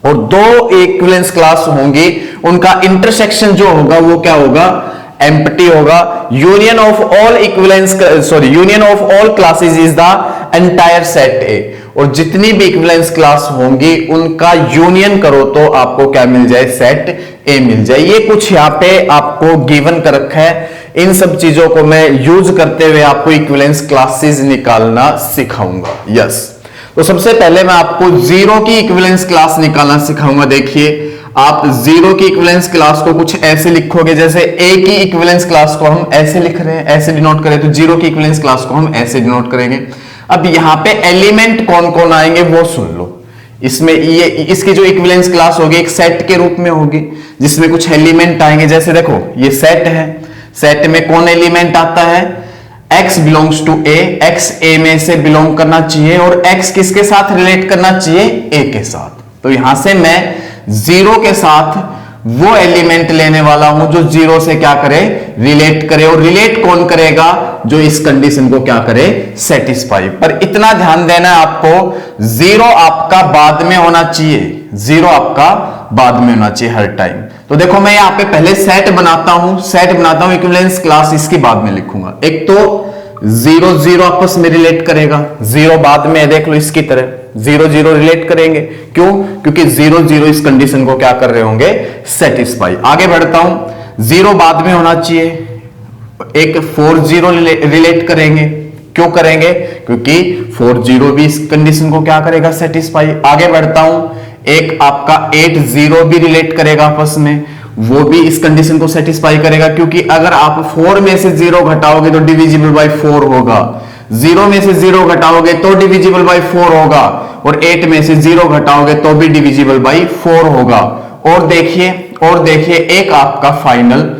और दो इक्विवेलेंस क्लास होंगी, उनका इंटरसेक्शन जो होगा वो क्या होगा, एम्प्टी होगा। Union of all union of all classes is the entire set ए। और जितनी भी इक्विवेलेंस क्लास होंगी उनका यूनियन करो तो आपको क्या मिल जाए, सेट ए मिल जाए। ये कुछ यहां पे आपको गिवन कर रखा है, इन सब चीजों को मैं यूज करते हुए आपको इक्विवेलेंस क्लासेस निकालना सिखाऊंगा। यस, तो सबसे पहले मैं आपको जीरो की इक्विवेलेंस क्लास निकालना सिखाऊंगा। देखिए, आप जीरो की इक्विवेलेंस क्लास को कुछ ऐसे लिखोगे, जैसे ए की इक्विवेलेंस क्लास को हम ऐसे लिख रहे हैं, ऐसे डिनोट करें, तो जीरो की इक्विवेलेंस क्लास को हम ऐसे डिनोट करेंगे। अब यहां पे एलिमेंट कौन कौन आएंगे वो सुन लो। इसमें ये इसकी जो इक्विवेलेंस क्लास होगी एक सेट के रूप में होगी, जिसमें कुछ एलिमेंट आएंगे। जैसे देखो ये सेट है, सेट में कौन एलिमेंट आता है, x belongs to a, x a में से बिलोंग करना चाहिए, और x किसके साथ रिलेट करना चाहिए, a के साथ। तो यहां से मैं जीरो के साथ वो एलिमेंट लेने वाला हूं जो जीरो से क्या करे, रिलेट करे। और रिलेट कौन करेगा, जो इस कंडीशन को क्या करे, सेटिस्फाई। पर इतना ध्यान देना है आपको, जीरो आपका बाद में होना चाहिए, जीरो आपका बाद में होना चाहिए हर टाइम। तो देखो मैं यहां पे पहले सेट बनाता हूं इक्विवेलेंस क्लास इसकी बाद में लिखूंगा। एक तो जीरो जीरो आपस में रिलेट करेगा, जीरो बाद में, देख लो इसकी तरह जीरो जीरो रिलेट करेंगे। क्यों, क्योंकि जीरो जीरो इस कंडीशन को क्या कर रहे होंगे, सेटिस्फाई। आगे बढ़ता हूं, जीरो बाद में होना चाहिए, एक फोर जीरो रिलेट करेंगे। क्यों करेंगे, क्योंकि फोर जीरो भी इस कंडीशन को क्या करेगा, सेटिस्फाई। आगे बढ़ता हूं, एक आपका 8 जीरो भी रिलेट करेगा आपस में, वो भी इस कंडीशन को सेटिस्फाई करेगा। क्योंकि अगर आप 4 में से 0 घटाओगे तो डिविजिबल बाय 4 होगा, 0 में से 0 घटाओगे तो डिविजिबल बाय 4 होगा, और 8 में से 0 घटाओगे तो भी डिविजिबल बाय 4 होगा। और देखिए एक आपका फाइनल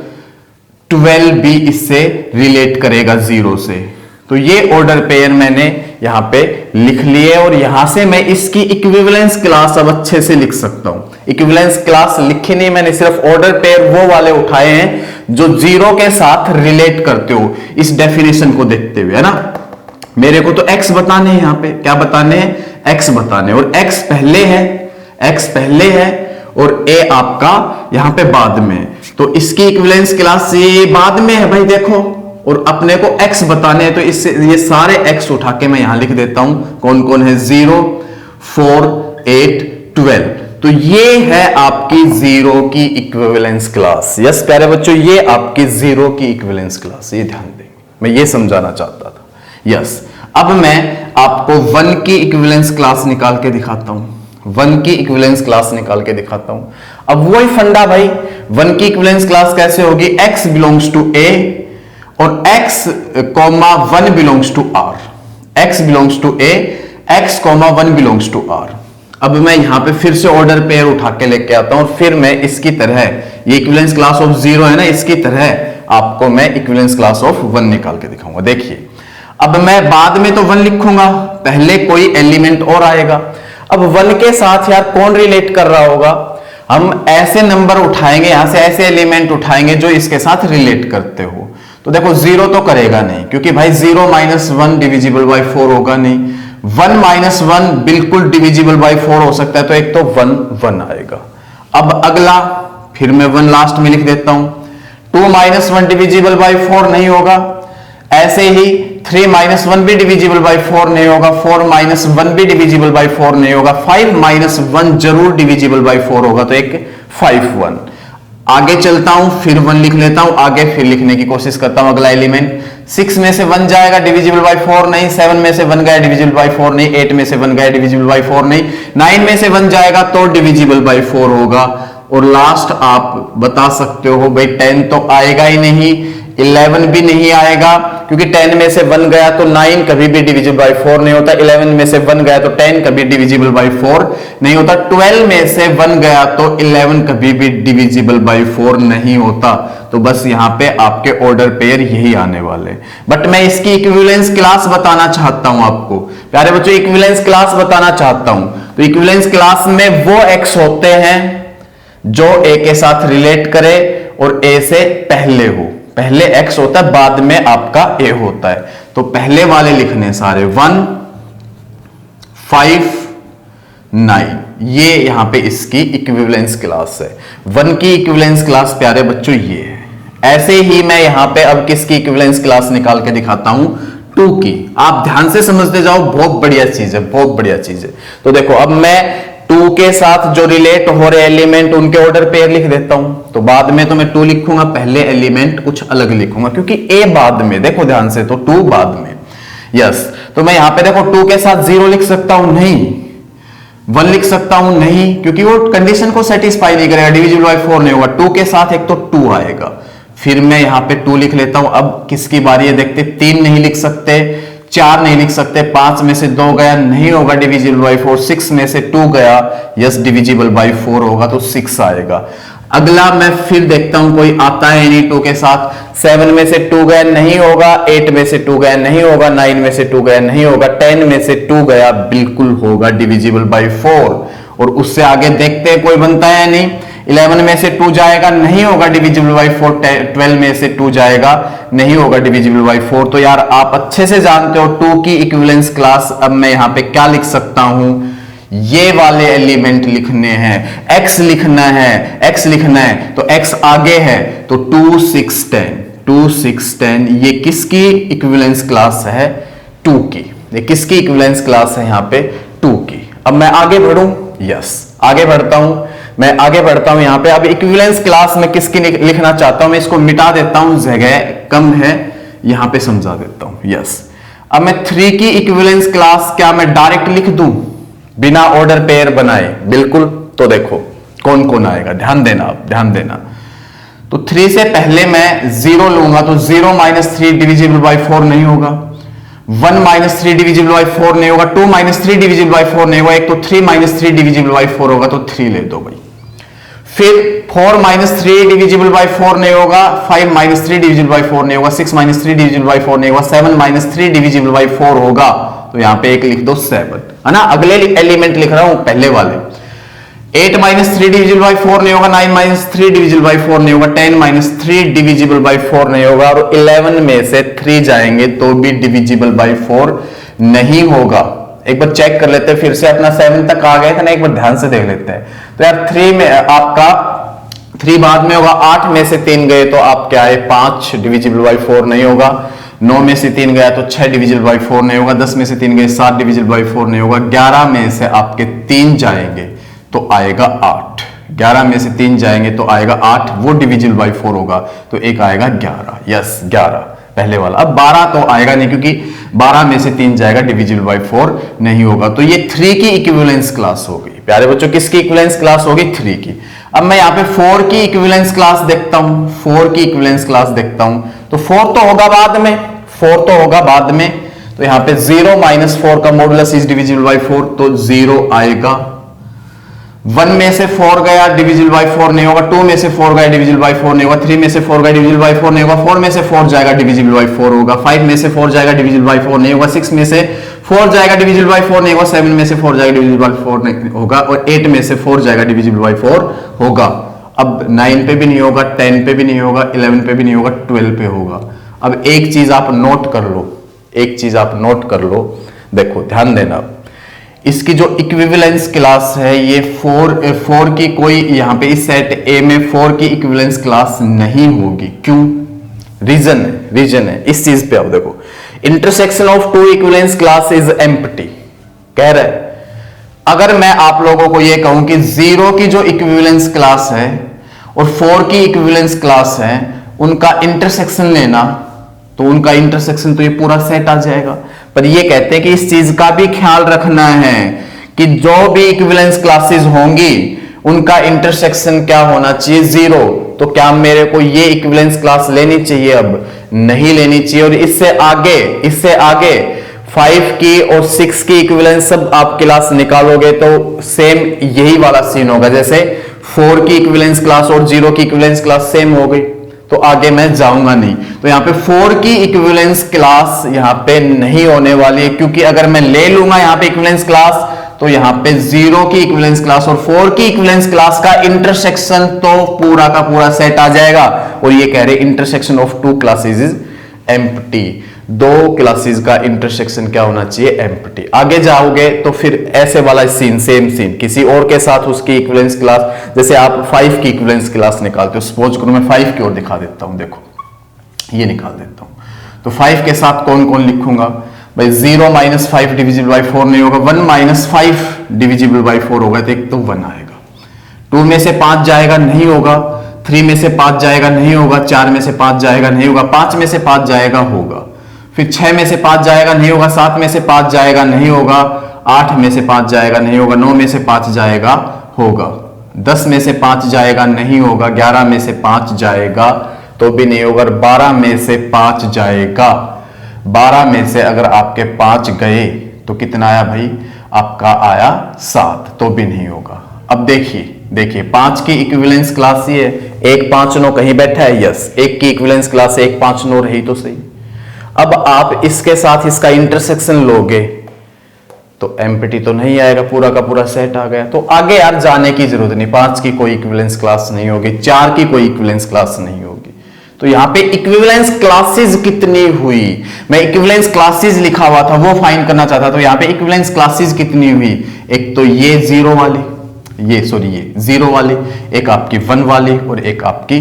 12 भी इससे रिलेट करेगा 0 से। तो ये ऑर्डर पेयर मैंने यहां पे लिख लिए, और यहां से मैं इसकी इक्विवेलेंस क्लास अब अच्छे से लिख सकता हूं। इक्विवेलेंस क्लास लिखी नहीं मैंने, सिर्फ ऑर्डर पेयर वो वाले उठाए हैं जो जीरो के साथ रिलेट करते हो, इस डेफिनेशन को देखते हुए, है ना। मेरे को तो x बताने हैं, यहां पे क्या बताने हैं, x बताने, और x पहले है और a आपका यहां पे बाद में। तो इसकी इक्विवेलेंस क्लास ये बाद में है भाई, देखो, और अपने को x बताने हैं, तो इससे ये सारे x उठा के मैं यहां लिख देता हूं। कौन कौन है, 0 4 8 12। तो ये है आपकी जीरो की इक्विवेलेंस क्लास। यस प्यारे बच्चों, ये आपकी जीरो की इक्विवेलेंस क्लास, ये ध्यान देंगे, मैं ये समझाना चाहता था। यस, अब मैं आपको 1 की इक्विवेलेंस क्लास निकाल के दिखाता हूं, 1 की इक्विवेलेंस क्लास निकाल के दिखाता हूं। अब वही फंडा भाई, 1 की इक्विवेलेंस क्लास कैसे होगी, x बिलोंग्स टू a और x, 1 belongs to r, x belongs to a, x, 1 belongs to r। अब मैं यहां पे फिर से ऑर्डर पेयर उठा के लेके आता हूं, और फिर मैं इसकी तरह, ये इक्विवेलेंस क्लास ऑफ 0 है ना, इसकी तरह आपको मैं इक्विवेलेंस क्लास ऑफ 1 निकाल के दिखाऊंगा। देखिए, अब मैं बाद में तो 1 लिखूंगा, पहले कोई एलिमेंट और आएगा। अब 1 के साथ यार कौन रिलेट कर रहा होगा, हम ऐसे नंबर उठाएंगे, यहां से ऐसे एलिमेंट उठाएंगे जो इसके साथ रिलेट करते हो। तो देखो 0 तो करेगा नहीं, क्योंकि भाई 0 - 1 डिविजिबल बाय 4 होगा नहीं, 1 - 1 बिल्कुल डिविजिबल बाय 4 हो सकता है, तो एक तो 1 1 आएगा। अब अगला फिर मैं 1 लास्ट में लिख देता हूं, 2 - 1 डिविजिबल बाय 4 नहीं होगा, ऐसे ही 3 - 1 भी डिविजिबल बाय 4 नहीं होगा, 4 - 1 भी डिविजिबल बाय 4 नहीं होगा, 5 - 1 जरूर डिविजिबल बाय 4 होगा, तो एक 5 1। आगे चलता हूं, फिर 1 लिख लेता हूं, आगे फिर लिखने की कोशिश करता हूं अगला एलिमेंट। 6 में से 1 जाएगा, डिविजिबल बाय 4 नहीं, 7 में से 1 गया, डिविजिबल बाय 4 नहीं, 8 में से 1 गया, डिविजिबल बाय 4 नहीं, 9 में से 1 जाएगा तो डिविजिबल बाय 4 होगा। और लास्ट आप बता सकते हो भाई 10 तो आएगा ही नहीं, 11 भी नहीं आएगा, क्योंकि 10 में से 1 गया तो 9 कभी भी डिविजिबल बाय 4 नहीं होता, 11 में से 1 गया तो 10 कभी डिविजिबल बाय 4 नहीं होता, 12 में से 1 गया तो 11 कभी भी डिविजिबल बाय 4 नहीं होता। तो बस यहां पे आपके ऑर्डर पेयर यही आने वाले। बट मैं इसकी इक्विवेलेंस क्लास बताना चाहता हूं आपको प्यारे बच्चों, इक्विवेलेंस क्लास बताना चाहता हूं। तो इक्विवेलेंस क्लास में वो x होते हैं जो a के साथ रिलेट करे और a से पहले हो, पहले x होता है, बाद में आपका a होता है। तो पहले वाले लिखने सारे 1 5 9, ये यहां पे इसकी इक्विवेलेंस क्लास है। 1 की इक्विवेलेंस क्लास प्यारे बच्चों ये है। ऐसे ही मैं यहां पे अब किसकी इक्विवेलेंस क्लास निकाल के दिखाता हूं, 2 की। आप ध्यान से समझते जाओ, बहुत बढ़िया चीज है, बहुत बढ़िया चीज है। तो देखो अब मैं 2 के साथ जो रिलेट हो रहे एलिमेंट उनके ऑर्डर पेयर लिख देता हूं। तो बाद में तो मैं 2 लिखूंगा, पहले एलिमेंट कुछ अलग लिखूंगा, क्योंकि a बाद में, देखो ध्यान से, तो 2 बाद में। यस, तो मैं यहां पे देखो 2 के साथ 0 लिख सकता हूं, नहीं, 1 लिख सकता हूं, नहीं, क्योंकि वो कंडीशन को सेटिस्फाई नहीं करेगा, डिविजिबल बाय 4 नहीं होगा। 2 के साथ एक तो 2 आएगा, फिर मैं यहां पे 2 लिख लेता हूं। अब किसकी बारी है देखते, 3 नहीं लिख सकते, 4 नहीं लिख सकते, 5 में से 2 गया, नहीं होगा डिविजिबल बाय 4, 6 में से 2 गया, यस डिविजिबल बाय 4 होगा, तो 6 आएगा। अगला मैं फिर देखता हूं कोई आता है नहीं 2 के साथ, 7 में से 2 गया, नहीं होगा, 8 में से 2 गया, नहीं होगा, 9 में से 2 गया, नहीं होगा, 10 में से 2 गया, बिल्कुल होगा डिविजिबल बाय 4, और उससे आगे देखते हैं कोई बनता है या नहीं। 11 में से 2 जाएगा, नहीं होगा डिविजिबल बाई 4। 12 में से 2 जाएगा, नहीं होगा डिविजिबल बाई 4। तो यार आप अच्छे से जानते हो 2 की इक्विवेलेंस क्लास। अब मैं यहां पे क्या लिख सकता हूं, ये वाले एलिमेंट लिखने हैं, x लिखना है, x लिखना है तो x आगे है तो 2 6 10, 2 6 10 ये किसकी इक्विवेलेंस क्लास है, 2 की। ये किसकी इक्विवेलेंस क्लास है यहां पे, 2 की। अब मैं आगे बढ़ूं, यस आगे बढ़ता हूं, मैं आगे बढ़ता हूं यहां पे। अब इक्विवेलेंस क्लास में किसकी लिखना चाहता हूं, मैं इसको मिटा देता हूं, जगह कम है यहां पे समझा देता हूं, यस। अब मैं 3 की इक्विवेलेंस क्लास क्या मैं डायरेक्ट लिख दूं बिना ऑर्डर पेयर बनाए, बिल्कुल। तो देखो कौन कौन आएगा, ध्यान देना, आप ध्यान देना। तो 3 से पहले मैं 0 लूंगा तो 0 - 3 डिविजिबल बाई 4 नहीं होगा, 1 - 3 डिविजिबल बाई 4 नहीं होगा, 2 - 3 डिविजिबल बाई 4 नहीं होगा, एक तो 3 - 3 डिविजिबल बाई 4 होगा तो 3 ले दो भाई। फिर 4 - 3 डिविजिबल बाई 4 नहीं होगा, 5 - 3 डिविजिबल बाई 4 नहीं होगा, 6 - 3 डिविजिबल बाई 4 नहीं होगा, 7 - 3 डिविजिबल बाई 4 होगा। तो यहां पे एक लिख दो 7, है ना। अगले एलिमेंट लिख रहा हूं पहले वाले। 8 - 3 डिविजिबल बाई 4 नहीं होगा, 9 - 3 डिविजिबल बाई 4 नहीं होगा, 10 - 3 डिविजिबल बाई 4 नहीं होगा, और 11 में से 3 जाएंगे तो भी डिविजिबल बाई 4 नहीं होगा। एक बार चेक कर लेते हैं फिर से, अपना 7 तक आ गए थे ना, एक बार ध्यान से देख लेते हैं। तो यार 3 में आपका 3 बाद में होगा, 8 में से 3 गए तो आप क्या है 5 डिविजिबल बाई 4 नहीं होगा, 9 में से 3 गया तो 6 डिविजिबल बाई 4 नहीं होगा, 10 में से 3 गए 7 डिविजिबल बाई 4 नहीं होगा, 11 में से आपके 3 जाएंगे तो आएगा 8, 11 में से 3 जाएंगे तो आएगा 8, वो डिविजिबल बाई 4 होगा तो एक आएगा 11, यस 11 पहले वाला। अब 12 तो आएगा नहीं क्योंकि 12 में से 3 जाएगा, डिविजिबल बाई 4 नहीं होगा। तो ये 3 की इक्विवेलेंस क्लास होगी प्यारे बच्चों, किसकी इक्विवेलेंस क्लास होगी, 3 की। अब मैं यहाँ पे 4 की इक्विवेलेंस क्लास देखता हूं, 4 की इक्विवेलेंस क्लास देखता हूं तो 4 तो होगा बाद में, 4 तो होगा बाद में। तो यहां पे 0 - 4 का मॉडुलस इज डिविजिबल बाई 4 तो 0 आएगा। 1 में से 4 गया डिविजिबल बाई 4 नहीं होगा, 2 में से 4 गया डिविजिबल बाई 4 नहीं होगा, 3 में से 4 गया डिविजिबल बाई 4 नहीं होगा, 4 में से 4 जाएगा डिविजिबल बाई 4 होगा, 5 में से 4 जाएगा डिविजिबल बाई 4 नहीं होगा, 6 में से 4 जाएगा डिविजिबल बाई 4 नहीं होगा, 7 में से 4 जाएगा डिविजिबल बाई 4 नहीं होगा, और 8 में से 4 जाएगा डिविजिबल बाई 4 होगा। अब 9 पे भी नहीं होगा, 10 पे भी नहीं होगा, 11 पे भी नहीं होगा, 12 पे होगा। अब एक चीज आप नोट कर लो, एक चीज आप नोट कर लो, देखो ध्यान देना, इसकी जो इक्विवेलेंस क्लास है ये 4 की कोई यहां पे इस सेट ए में 4 की इक्विवेलेंस क्लास नहीं होगी। क्यों, रीजन है इस चीज पे। अब देखो intersection of 2 equivalence class is empty कह रहा है। अगर मैं आप लोगों को ये कहूं कि 0 की जो इक्विवेलेंस क्लास है और 4 की इक्विवेलेंस क्लास है, उनका इंटरसेक्शन लेना, तो उनका इंटरसेक्शन तो ये पूरा सेट आ जाएगा। पर ये कहते हैं कि इस चीज का भी ख्याल रखना है कि जो भी इक्विवेलेंस क्लासेस होंगी उनका इंटरसेक्शन क्या होना चाहिए, 0। तो क्या मेरे को ये इक्विवेलेंस क्लास लेनी चाहिए, अब नहीं लेनी चाहिए। और इससे आगे 5 की और 6 की इक्विवेलेंस सब आप क्लास निकालोगे तो सेम यही वाला सीन होगा, जैसे 4 की इक्विवेलेंस क्लास और 0 की इक्विवेलेंस क्लास सेम हो गई, तो आगे मैं जाऊंगा नहीं। तो यहां पे 4 की इक्विवेलेंस क्लास यहां पे नहीं होने वाली है, क्योंकि अगर मैं ले लूंगा यहां पे इक्विवेलेंस क्लास तो यहां पे 0 की इक्विवेलेंस क्लास और 4 की इक्विवेलेंस क्लास का इंटरसेक्शन तो पूरा का पूरा सेट आ जाएगा। और ये कह रहे intersection of 2 classes is empty, 2 classes का इंटरसेक्शन क्या होना चाहिए, एम्प्टी। आगे जाओगे तो फिर ऐसे वाला सीन, सेम सीन किसी और के साथ उसकी इक्विवेलेंस क्लास, जैसे आप 5 की इक्विवेलेंस क्लास निकालते हो, सपोज करो मैं 5 की ओर दिखा देता हूं, देखो ये निकाल देता हूं। तो 5 के साथ कौन कौन लिखूंगा भाई, 0 - 5 डिविजिबल बाई 4 नहीं होगा, 1 - 5 डिविजिबल बाई 4 होगा तो एक तो 1 आएगा। 2 में से 5 जाएगा नहीं होगा, 3 में से 5 जाएगा नहीं होगा, 4 में से 5 जाएगा नहीं होगा, 5 में से 5 जाएगा होगा, फिर 6 में से 5 जाएगा नहीं होगा, 7 में से 5 जाएगा नहीं होगा, 8 में से 5 जाएगा नहीं होगा, 9 में से 5 जाएगा होगा, 10 में से 5 जाएगा नहीं होगा, 11 में से 5 जाएगा तो भी नहीं होगा, 12 में से 5 जाएगा, 12 में से अगर आपके 5 गए तो कितना आया भाई, आपका आया 7, तो भी नहीं होगा। अब देखिए 5 की इक्विवेलेंस क्लास ये है, 1 5 9 कहीं बैठा है, यस 1 की इक्विवेलेंस क्लास 1 5 9 रही तो सही। अब आप इसके साथ इसका इंटरसेक्शन लोगे तो एम्प्टी तो नहीं आएगा, पूरा का पूरा सेट आ गया। तो आगे यार जाने की जरूरत नहीं, 5 की कोई इक्विवेलेंस क्लास नहीं होगी, 4 की कोई इक्विवेलेंस क्लास नहीं होगी। तो यहां पे इक्विवेलेंस क्लासेस कितनी हुई, मैं इक्विवेलेंस क्लासेस लिखा हुआ था वो फाइंड करना चाहता, तो यहां पे इक्विवेलेंस क्लासेस कितनी हुई, एक तो ये 0 वाली, ये 0 वाली, एक आपकी 1 वाली और एक आपकी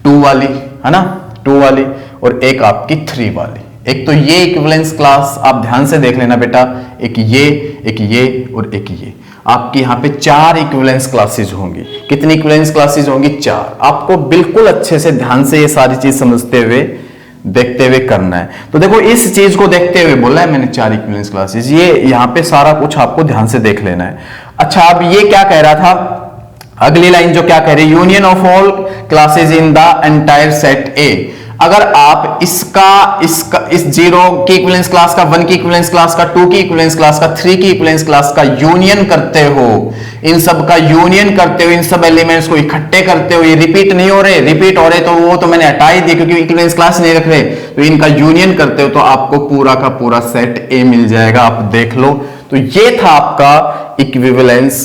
2 वाली, है ना, 2 वाली, और एक आपकी 3 वाली। एक तो ये इक्विवेलेंस क्लास आप ध्यान से देख लेना बेटा, एक ये और एक ये, आपकी यहां पे 4 इक्विवेलेंस क्लासेस होंगी। कितनी इक्विवेलेंस क्लासेस होंगी, 4। आपको बिल्कुल अच्छे से ध्यान से ये सारी चीज समझते हुए देखते हुए करना है। तो देखो इस चीज को देखते हुए बोला है मैंने 4 इक्विवेलेंस क्लासेस, ये यहां पे सारा कुछ आपको ध्यान से देख लेना है। अच्छा, अब ये क्या कह रहा था, अगली लाइन जो क्या कह रही है, union of all classes in the entire set ए। अगर आप इस 0 की इक्विवेलेंस क्लास का, 1 की इक्विवेलेंस क्लास का, 2 की इक्विवेलेंस क्लास का, 3 की इक्विवेलेंस क्लास का यूनियन करते हो, इन सब का यूनियन करते हो, इन सब एलिमेंट्स को इकट्ठे करते हो, ये रिपीट नहीं हो रहे, रिपीट हो रहे तो वो तो मैंने हटा ही दिया क्योंकि इक्विवेलेंस क्लास नहीं रख रहे, तो इनका यूनियन करते हो तो आपको पूरा का पूरा सेट ए मिल जाएगा। आप देख लो, तो ये था आपका इक्विवेलेंस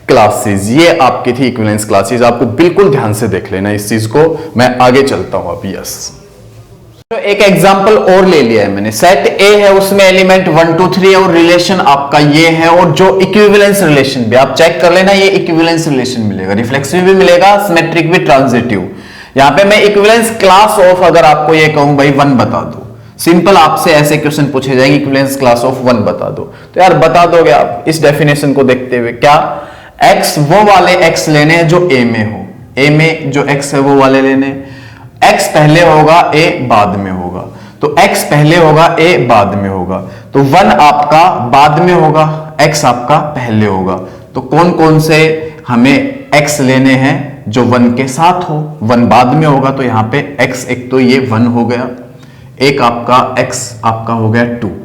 क्लासेस, ये आपकी थी इक्विवेलेंस क्लासेस। आपको बिल्कुल ध्यान से देख लेना इस चीज को। मैं आगे चलता हूं अब। यस, तो एक एग्जांपल और ले लिया है मैंने, सेट ए है, उसमें एलिमेंट 1 2 3 है और रिलेशन आपका ये है, और जो इक्विवेलेंस रिलेशन भी आप चेक कर लेना, ये इक्विवेलेंस रिलेशन मिलेगा, रिफ्लेक्सिव भी मिलेगा, सिमेट्रिक भी, ट्रांजिटिव। यहां पे मैं इक्विवेलेंस क्लास ऑफ, अगर आपको ये कहूं भाई 1 बता दो, सिंपल आपसे ऐसे क्वेश्चन पूछे जाएंगे, इक्विवेलेंस क्लास ऑफ 1 बता दो, तो यार बता दोगे आप इस डेफिनेशन को देखते हुए। क्या, x वो वाले x लेने हैं जो a में हो, a में जो x है वो वाले लेने, x पहले होगा a बाद में होगा, तो x पहले होगा a बाद में होगा, तो 1 आपका बाद में होगा, x आपका पहले होगा। तो कौन कौन से हमें x लेने हैं जो 1 के साथ हो, 1 बाद में होगा, तो यहां पे x, एक तो ये 1 हो गया, एक आपका x आपका हो गया 2,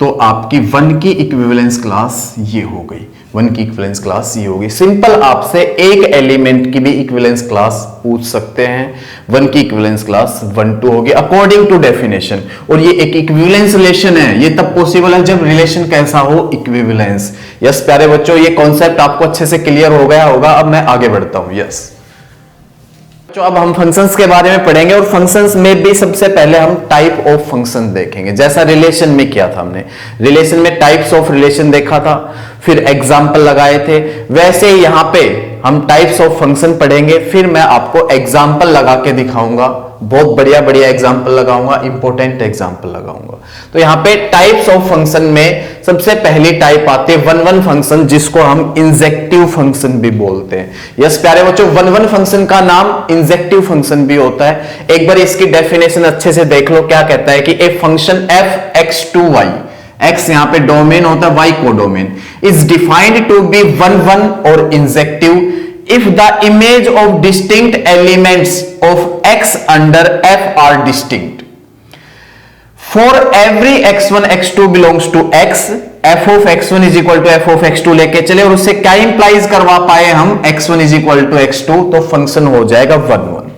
तो आपकी 1 की इक्विवेलेंस क्लास ये हो गई, 1 की इक्विवेलेंस क्लास ये होगी। सिंपल आपसे एक एलिमेंट की भी इक्विवेलेंस क्लास पूछ सकते हैं, 1 की इक्विवेलेंस क्लास 1 2 होगी अकॉर्डिंग टू डेफिनेशन। और ये एक इक्विवेलेंस रिलेशन है, ये तब पॉसिबल है जब रिलेशन कैसा हो, इक्विवेलेंस। यस प्यारे बच्चों, ये कॉन्सेप्ट आपको अच्छे से क्लियर हो गया होगा। अब मैं आगे बढ़ता हूं। यस, तो अब हम फंक्शंस के बारे में पढ़ेंगे, और फंक्शंस में भी सबसे पहले हम टाइप ऑफ फंक्शन देखेंगे। जैसा रिलेशन में किया था हमने, रिलेशन में टाइप्स ऑफ रिलेशन देखा था, फिर एग्जाम्पल लगाए थे, वैसे ही यहां पे हम टाइप्स ऑफ फंक्शन पढ़ेंगे, फिर मैं आपको एग्जाम्पल लगा के दिखाऊंगा, बहुत बढ़िया बढ़िया एग्जाम्पल लगाऊंगा, इंपॉर्टेंट एग्जाम्पल लगाऊंगा। तो यहां पे टाइप्स ऑफ फंक्शन में सबसे पहली टाइप आती है 1 1 फंक्शन, जिसको हम इंजेक्टिव फंक्शन भी बोलते हैं। यस प्यारे बच्चों, 1 1 फंक्शन का नाम इंजेक्टिव फंक्शन भी होता है। एक बार इसकी डेफिनेशन अच्छे से देख लो, क्या कहता है कि a function f x to y, x यहां पे डोमेन होता है, y codomain, is defined to be 1 1 और injective if the image of distinct elements of x under f are distinct. For every x1 x2 belongs to x, f of x1 is equal to f of x2 लेके चले, और उससे क्या implies करवा पाए हम, x1 is equal to x2, तो function हो जाएगा 1 1।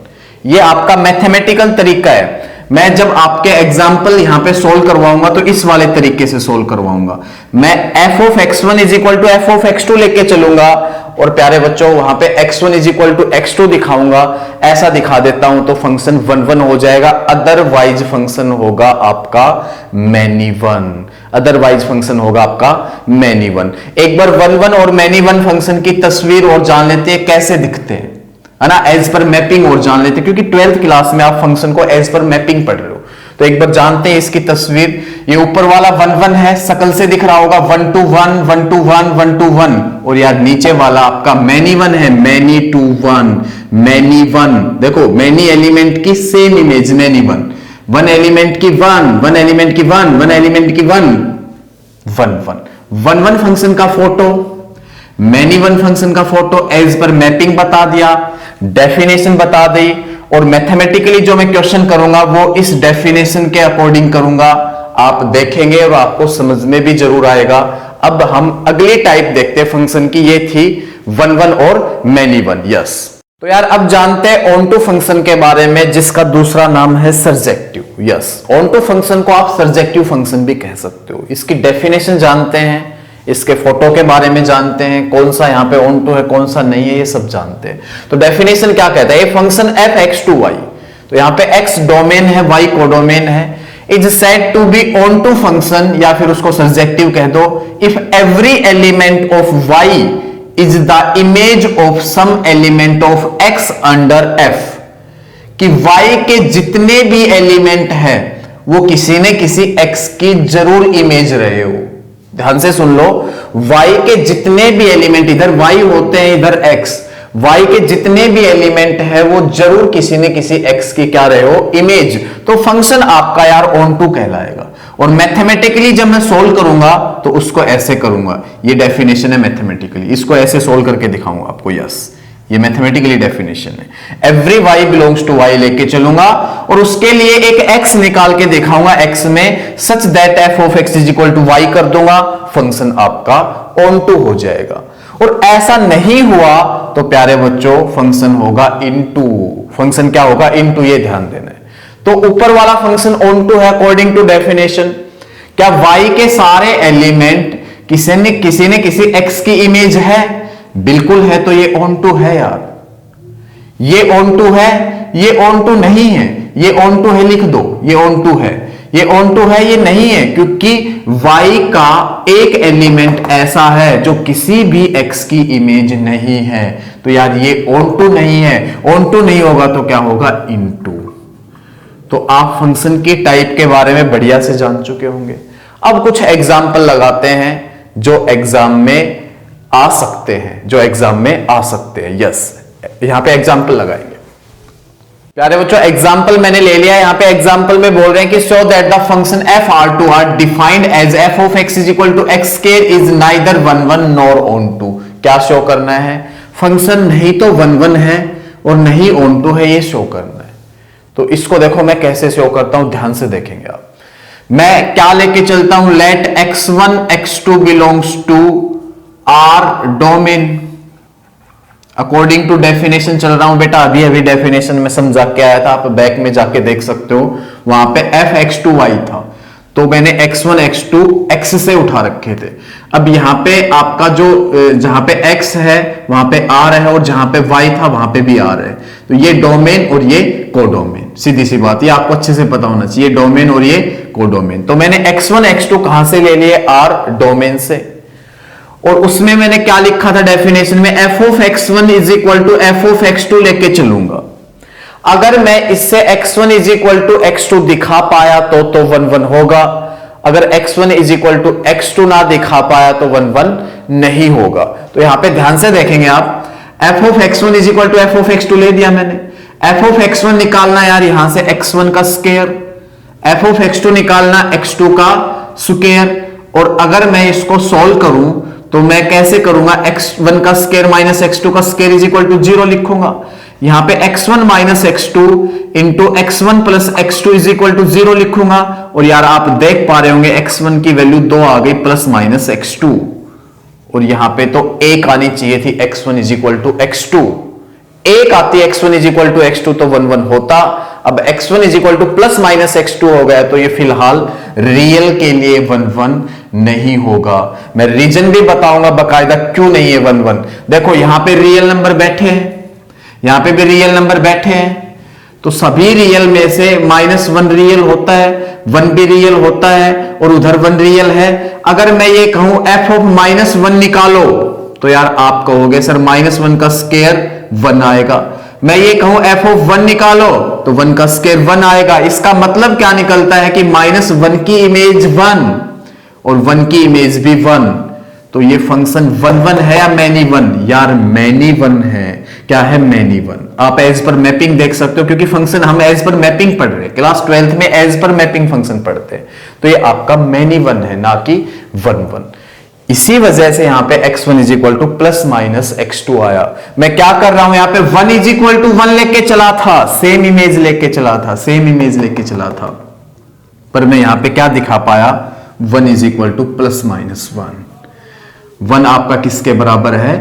ये आपका मैथमेटिकल तरीका है। मैं जब आपके एग्जाम्पल यहां पे सोल्व करवाऊंगा तो इस वाले तरीके से सोल्व करवाऊंगा। मैं f of x1 is equal to f of x2 लेके चलूंगा, और प्यारे बच्चों वहां पे x1 is equal to x2 दिखाऊंगा, ऐसा दिखा देता हूं तो फंक्शन 1 1 हो जाएगा। अदरवाइज फंक्शन होगा आपका मैनी 1, अदरवाइज फंक्शन होगा आपका मैनी 1। एक बार 1 1 और मैनी 1 फंक्शन की तस्वीर और जान लेते हैं कैसे दिखते हैं, है ना, एज पर मैपिंग और जान लेते हैं, क्योंकि 12th क्लास में आप फंक्शन को एज पर मैपिंग पढ़ रहे हो। तो एक बार जानते हैं इसकी तस्वीर। ये ऊपर वाला 1 1 है, शकल से दिख रहा होगा 1 2 1 1 2 1 1 2 1, और यार नीचे वाला आपका मैनी 1 है, मैनी 2 1 मैनी 1। देखो मैनी एलिमेंट की सेम इमेज, मैनी 1, 1 एलिमेंट की 1 1 एलिमेंट की 1 1 एलिमेंट की 1 1 1 1 1 फंक्शन का फोटो, मैनी 1 फंक्शन का फोटो, एज पर मैपिंग बता दिया, डेफिनेशन बता दी, और मैथमेटिकली जो मैं क्वेश्चन करूंगा वो इस डेफिनेशन के अकॉर्डिंग करूंगा। आप देखेंगे और आपको समझ में भी जरूर आएगा। अब हम अगली टाइप देखते हैं फंक्शन की, ये थी 1 1 और मैनी 1। यस, तो यार अब जानते हैं ऑन टू फंक्शन के बारे में, जिसका दूसरा नाम है surjective. Yes, onto function को आप सर्जेक्टिव फंक्शन भी कह सकते हो। इसकी डेफिनेशन जानते हैं, इसके फोटो के बारे में जानते हैं, कौन सा यहाँ पे ऑन टू है कौन सा नहीं है, ये सब जानते हैं। तो डेफिनेशन क्या कहता है, a function f x to y, तो यहाँ पे एक्स डोमेन है, वाई कोडोमेन है, is said to be onto function, या फिर उसको सब्जेक्टिव कह दो, if every element of y is the image of some element of x under f, कि y के जितने भी एलिमेंट हैं वो किसी ने किसी x की जरूर इमेज रहे हो। ध्यान से सुन लो, y के जितने भी एलिमेंट, इधर y होते हैं इधर x, y के जितने भी एलिमेंट है वो जरूर किसी ने किसी x की क्या रहे हो, इमेज। तो फंक्शन आपका यार ऑन टू कहलाएगा। और मैथमेटिकली जब मैं सोल्व करूंगा तो उसको ऐसे करूंगा, ये डेफिनेशन है मैथमेटिकली, इसको ऐसे सोल्व करके दिखाऊंगा आपको। यस, ये मैथमेटिकली डेफिनेशन है। Every y belongs to y लेके चलूंगा और उसके लिए एक एक्स निकाल के दिखाऊंगा एक्स में, such that f of x is equal to y कर दूंगा, फंक्शन आपका ऑन टू हो जाएगा। और ऐसा नहीं हुआ तो प्यारे बच्चों फंक्शन होगा इनटू। फंक्शन क्या होगा, इनटू, ये ध्यान देना है। तो ऊपर वाला फंक्शन ऑन टू है अकॉर्डिंग टू डेफिनेशन। क्या वाई के सारे एलिमेंट किसी ने किसी एक्स की इमेज है? बिल्कुल है, तो ये ऑन टू है यार। ये ऑन टू है, ये ऑन टू नहीं है, ये ऑन टू है लिख दो, ये ऑन टू है, ये ऑन टू है, ये नहीं है, क्योंकि y का एक एलिमेंट ऐसा है जो किसी भी x की इमेज नहीं है। तो यार ये ऑन टू नहीं है, ऑन टू नहीं होगा तो क्या होगा, इनटू। तो आप फंक्शन की टाइप के बारे में बढ़िया से जान चुके होंगे। अब कुछ एग्जाम्पल लगाते हैं जो एग्जाम में आ सकते हैं, जो एग्जाम में आ सकते हैं। यस, यहां पे एग्जाम्पल लगाएंगे। प्यारे बच्चों एग्जाम्पल मैंने ले लिया है। यहां पे एग्जाम्पल में बोल रहे हैं कि so that the function f r to r defined as f of x is equal to x square is neither 1 1 nor onto. क्या शो करना है, फंक्शन नहीं तो 1 1 है और नहीं ऑन टू है, ये शो करना है। तो इसको देखो मैं कैसे शो करता हूं, ध्यान से देखेंगे आप। मैं क्या लेके चलता हूं, let x1 x2 belongs to r domain. According to definition चल रहा हूं बेटा, अभी अभी डेफिनेशन में समझा के आया था, आप बैक में जाके देख सकते हो। वहां पे एफ एक्स टू वाई था, तो मैंने x1 x2 x से उठा रखे थे। अब यहां पे आपका जो जहां पे x है वहां पे r है और जहां पे y था वहां पे भी r है। तो ये डोमेन और ये कोडोमेन, सीधी सी बात, ये आपको अच्छे से पता होना चाहिए, डोमेन और ये कोडोमेन। तो मैंने x1 x2 कहां से ले लिए, r डोमेन से। और उसमें मैंने क्या लिखा था डेफिनेशन में, f of x1 is equal to f of x2 लेके चलूंगा। अगर मैं इससे x1 is equal to x2 दिखा पाया तो 1 1 होगा, अगर x1 is equal to x2 ना दिखा पाया तो 1 1 नहीं होगा। तो यहां पे ध्यान से देखेंगे आप, f of x1 is equal to f of x2 ले दिया मैंने। एफ ऑफ x1 निकालना यार यहां से x1 का स्क्वायर, एफ ऑफ x2 निकालना x2 का स्क्वायर। और अगर मैं इसको सॉल्व करूं तो मैं कैसे करूंगा, x1 का स्क्वायर माइनस x2 का स्क्वायर इज इक्वल टू 0 लिखूंगा। यहां पे x1 minus x2 into x1 plus x2 is equal to 0 लिखूंगा। और यार आप देख पा रहे होंगे x1 की वैल्यू 2 आ गई प्लस माइनस x2, और यहां पे तो 1 आनी चाहिए थी, x1 is equal to x2। 1 आती x1 is equal to x2 तो 1 1 होता। अब x1 is equal two plus minus x2 हो गया, तो ये फिलहाल रियल के लिए 1 1 नहीं होगा। मैं रीजन भी बताऊंगा बकायदा क्यों नहीं है 1 1। देखो यहां पे रियल नंबर बैठे हैं, यहां पे भी रियल नंबर बैठे हैं, तो सभी रियल में से -1 रियल होता है, 1 भी रियल होता है और उधर 1 रियल है। अगर मैं ये कहूं एफ ऑफ -1 निकालो तो यार आप कहोगे सर -1 का स्क्वायर 1 आएगा। मैं ये कहूं एफ ऑफ 1 निकालो तो 1 का स्क्वायर 1 आएगा। इसका मतलब क्या निकलता है कि -1 की इमेज 1 और 1 की इमेज भी 1। तो ये फंक्शन 1 1 है या मैनी 1, यार मैनी 1 है। क्या है, मैनी 1। आप एज पर मैपिंग देख सकते हो, क्योंकि फंक्शन हम एज पर मैपिंग पढ़ रहे हैं, क्लास 12th में एज पर मैपिंग फंक्शन पढ़ते हैं। तो ये आपका मैनी 1 है, ना कि 1 1। इसी वजह से यहां पे x1 is equal two plus minus x2 आया। मैं क्या कर रहा हूं, यहां पे 1 इज इक्वल टू 1 लेके चला था, सेम इमेज लेके चला था, सेम इमेज लेके चला था, पर मैं यहां पे क्या दिखा पाया, 1 is equal two plus minus 1। 1 आपका किसके बराबर है,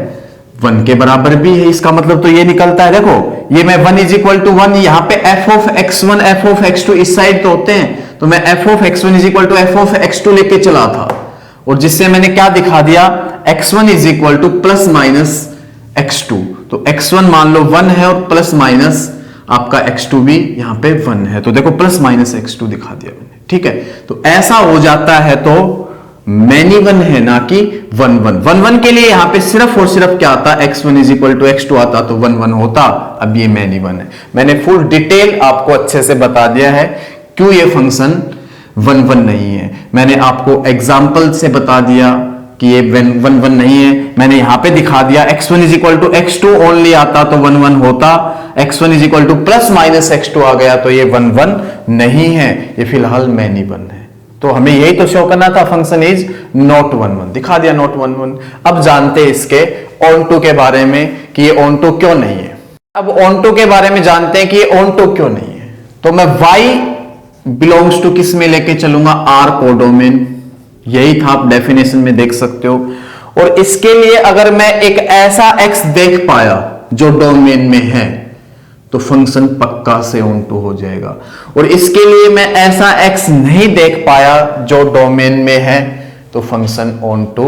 1 के बराबर भी है। इसका मतलब तो ये निकलता है, देखो ये मैं 1 इज इक्वल टू 1, यहां पे f of x1 f of x2 इस साइड तो होते हैं, तो मैं f of x1 is equal to f of x2 लेके चला था। और जिससे मैंने क्या दिखा दिया, x1 is equal two plus minus x2। तो x1 मान लो 1 है और प्लस माइनस आपका x2 भी यहां पे 1 है, तो देखो प्लस माइनस x2 दिखा दिया मैंने, ठीक है। तो ऐसा हो जाता है तो मैनी वन है, ना कि 1 1। 1 1 के लिए यहां पे सिर्फ और सिर्फ क्या आता, x1 is equal to x2 आता तो 1 1 होता। अब ये मैनी वन है। मैंने फुल डिटेल आपको अच्छे से बता दिया है क्यों ये फंक्शन 1 1 नहीं है। मैंने आपको एग्जाम्पल से बता दिया कि ये 1 1 नहीं है। मैंने यहां पे दिखा दिया x1 is equal to x2 only आता तो 1 1 होता, x1 is equal two plus minus x2 आ गया तो ये 1 1 नहीं है, ये फिलहाल मैनी वन है। तो हमें यही तो शो करना था, फंक्शन इज नॉट 1 1, दिखा दिया नॉट 1 1। अब जानते हैं इसके ऑन टू के बारे में कि ये ऑन टू क्यों नहीं है। अब ऑन टू के बारे में जानते हैं कि ये ऑन टू क्यों नहीं है। तो मैं y बिलोंग्स टू किस में लेके चलूंगा, R कोडोमेन, यही था, आप डेफिनेशन में देख सकते हो। और इसके लिए अगर मैं एक ऐसा x देख पाया जो डोमेन में है तो फंक्शन पक्का से ऑन टू हो जाएगा। और इसके लिए मैं ऐसा x नहीं देख पाया जो डोमेन में है तो फंक्शन ऑन टू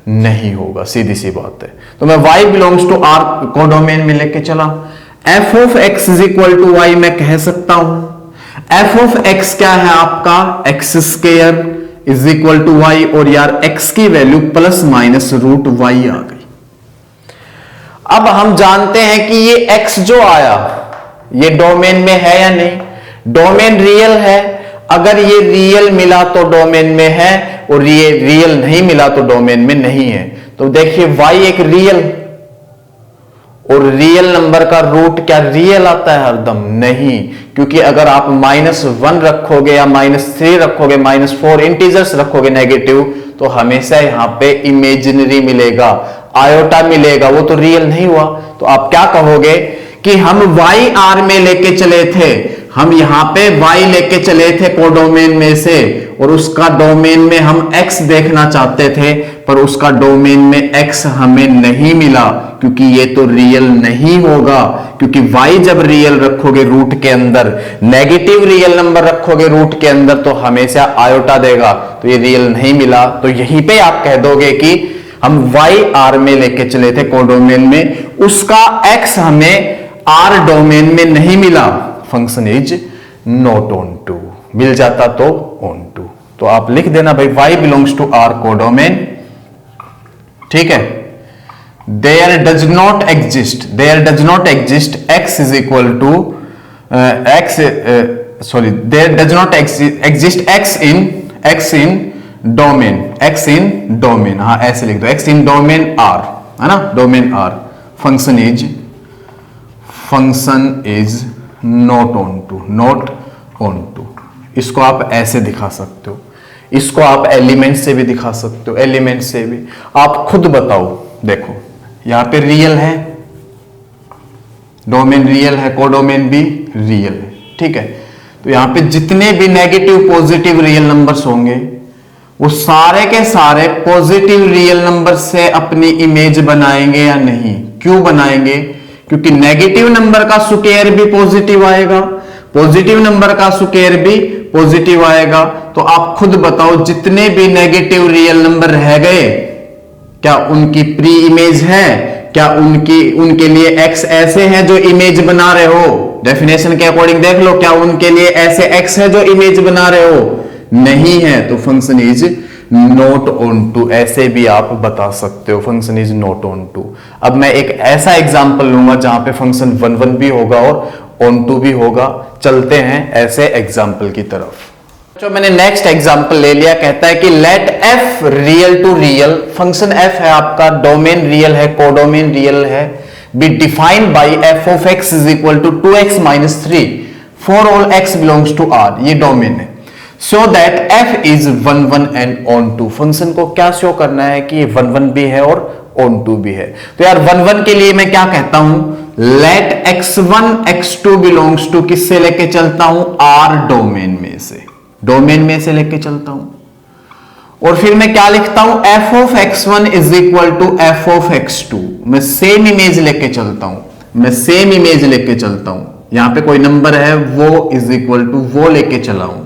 नहीं होगा, सीधी सी बात है। तो मैं y belongs to R codomain में लेके चला, f of x is equal to y मैं कह सकता हूं। f ऑफ x क्या है आपका, x square is equal to y, और यार x की value plus minus root y आ गई। अब हम जानते हैं कि ये x जो आया ये डोमेन में है या नहीं, डोमेन रियल है। अगर ये रियल मिला तो डोमेन में है, और ये रियल नहीं मिला तो डोमेन में नहीं है। तो देखिए y एक रियल, और रियल नंबर का रूट क्या रियल आता है हरदम? नहीं, क्योंकि अगर आप -1 रखोगे या -3 रखोगे, -4 इंटीजर्स रखोगे नेगेटिव, तो हमेशा यहां पे इमेजिनरी मिलेगा, आयोटा मिलेगा, वो तो रियल नहीं हुआ। तो आप क्या कहोगे कि हम y R में लेके चले थे, हम यहां पे y लेके चले थे कोडोमेन में से, और उसका डोमेन में हम x देखना चाहते थे, पर उसका डोमेन में x हमें नहीं मिला, क्योंकि ये तो रियल नहीं होगा। क्योंकि y जब रियल रखोगे रूट के अंदर, नेगेटिव रियल नंबर रखोगे रूट के अंदर, तो हमेशा आयोटा देगा, तो ये रियल नहीं मिला। तो यहीं पे आप कह दोगे कि हम y R में लेके चले थे कोडोमेन में, उसका x हमें R डोमेन में नहीं मिला, function is not onto. मिल जाता तो ऑन टू। तो आप लिख देना भाई y belongs to R codomain, ठीक है। There does not exist x is equal to there does not exist x in domain, हाँ ऐसे लिख दो, x इन डोमेन R, है ना, domain R। Function is not onto. इसको आप ऐसे दिखा सकते हो, इसको आप एलिमेंट से भी दिखा सकते हो, एलिमेंट से भी। आप खुद बताओ, देखो यहां पे रियल है, डोमेन रियल है, कोडोमेन भी रियल है, ठीक है। तो यहां पे जितने भी नेगेटिव पॉजिटिव रियल नंबर्स होंगे वो सारे के सारे पॉजिटिव रियल नंबर से अपनी इमेज बनाएंगे या नहीं? क्यों बनाएंगे? क्योंकि नेगेटिव नंबर का स्क्वायर भी पॉजिटिव आएगा, पॉजिटिव नंबर का स्क्वायर भी पॉजिटिव आएगा। तो आप खुद बताओ, जितने भी नेगेटिव रियल नंबर रह गए, क्या उनकी प्री इमेज है? क्या उनके लिए x ऐसे हैं जो इमेज बना रहे हो? डेफिनेशन के अकॉर्डिंग देख लो, क्या उनके लिए ऐसे x है जो इमेज बना रहे हो? नहीं है। तो function is not onto, ऐसे भी आप बता सकते हो, function is not onto. अब मैं एक ऐसा एग्जांपल लूंगा जहां पे फंक्शन 1 1 भी होगा और ऑन टू भी होगा। चलते हैं ऐसे एग्जांपल की तरफ। जो मैंने नेक्स्ट एग्जांपल ले लिया, कहता है कि let f real to real, function f है आपका, डोमेन रियल है, कोडोमेन रियल है, be defined by f of x is equal to 2x minus 3 for all x belongs to R, ये डोमेन है। सो दैट f इज 1 1 and onto. Function को क्या show करना है कि ये 1 1 भी है और ऑन टू भी है। तो यार 1 1 के लिए मैं क्या कहता हूं, let x1 x2 belongs to, किससे लेके चलता हूं? R डोमेन में से, डोमेन में से लेके चलता हूं। और फिर मैं क्या लिखता हूं, f of x1 is equal to f of x2। मैं सेम इमेज लेके चलता हूं, मैं सेम इमेज लेके चलता हूं। यहां पे कोई नंबर है वो इज इक्वल टू वो लेके चला हूं,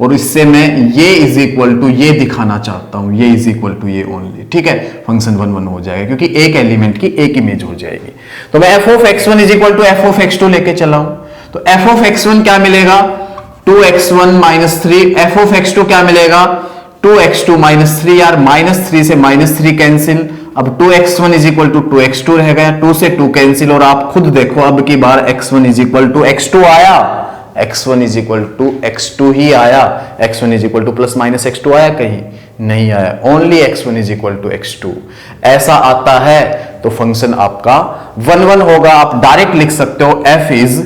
और इससे मैं ये इज इक्वल टू ये दिखाना चाहता हूं, ये इज इक्वल टू ये ओनली, ठीक है, फंक्शन 1 1 हो जाएगा क्योंकि एक एलिमेंट की एक इमेज हो जाएगी। तो मैं f of x one is equal to f of x two लेके चला हूं, तो एफ ऑफ एक्स वन क्या मिलेगा 2x1 minus 3, f of x two क्या मिलेगा 2x2 माइनस 3, यार माइनस 3 से माइनस 3 कैंसिल, अब 2x1 is equal to 2x2 रह गया, 2 से 2 कैंसिल, और आप खुद देखो अब की बार x1 is equal to x2 आया, x1 is equal to x2 ही आया, x1 is equal two plus minus x2 आया कहीं नहीं आया, only x1 is equal to x2। ऐसा आता है तो फंक्शन आपका 1 1 होगा, आप डायरेक्ट लिख सकते हो f इज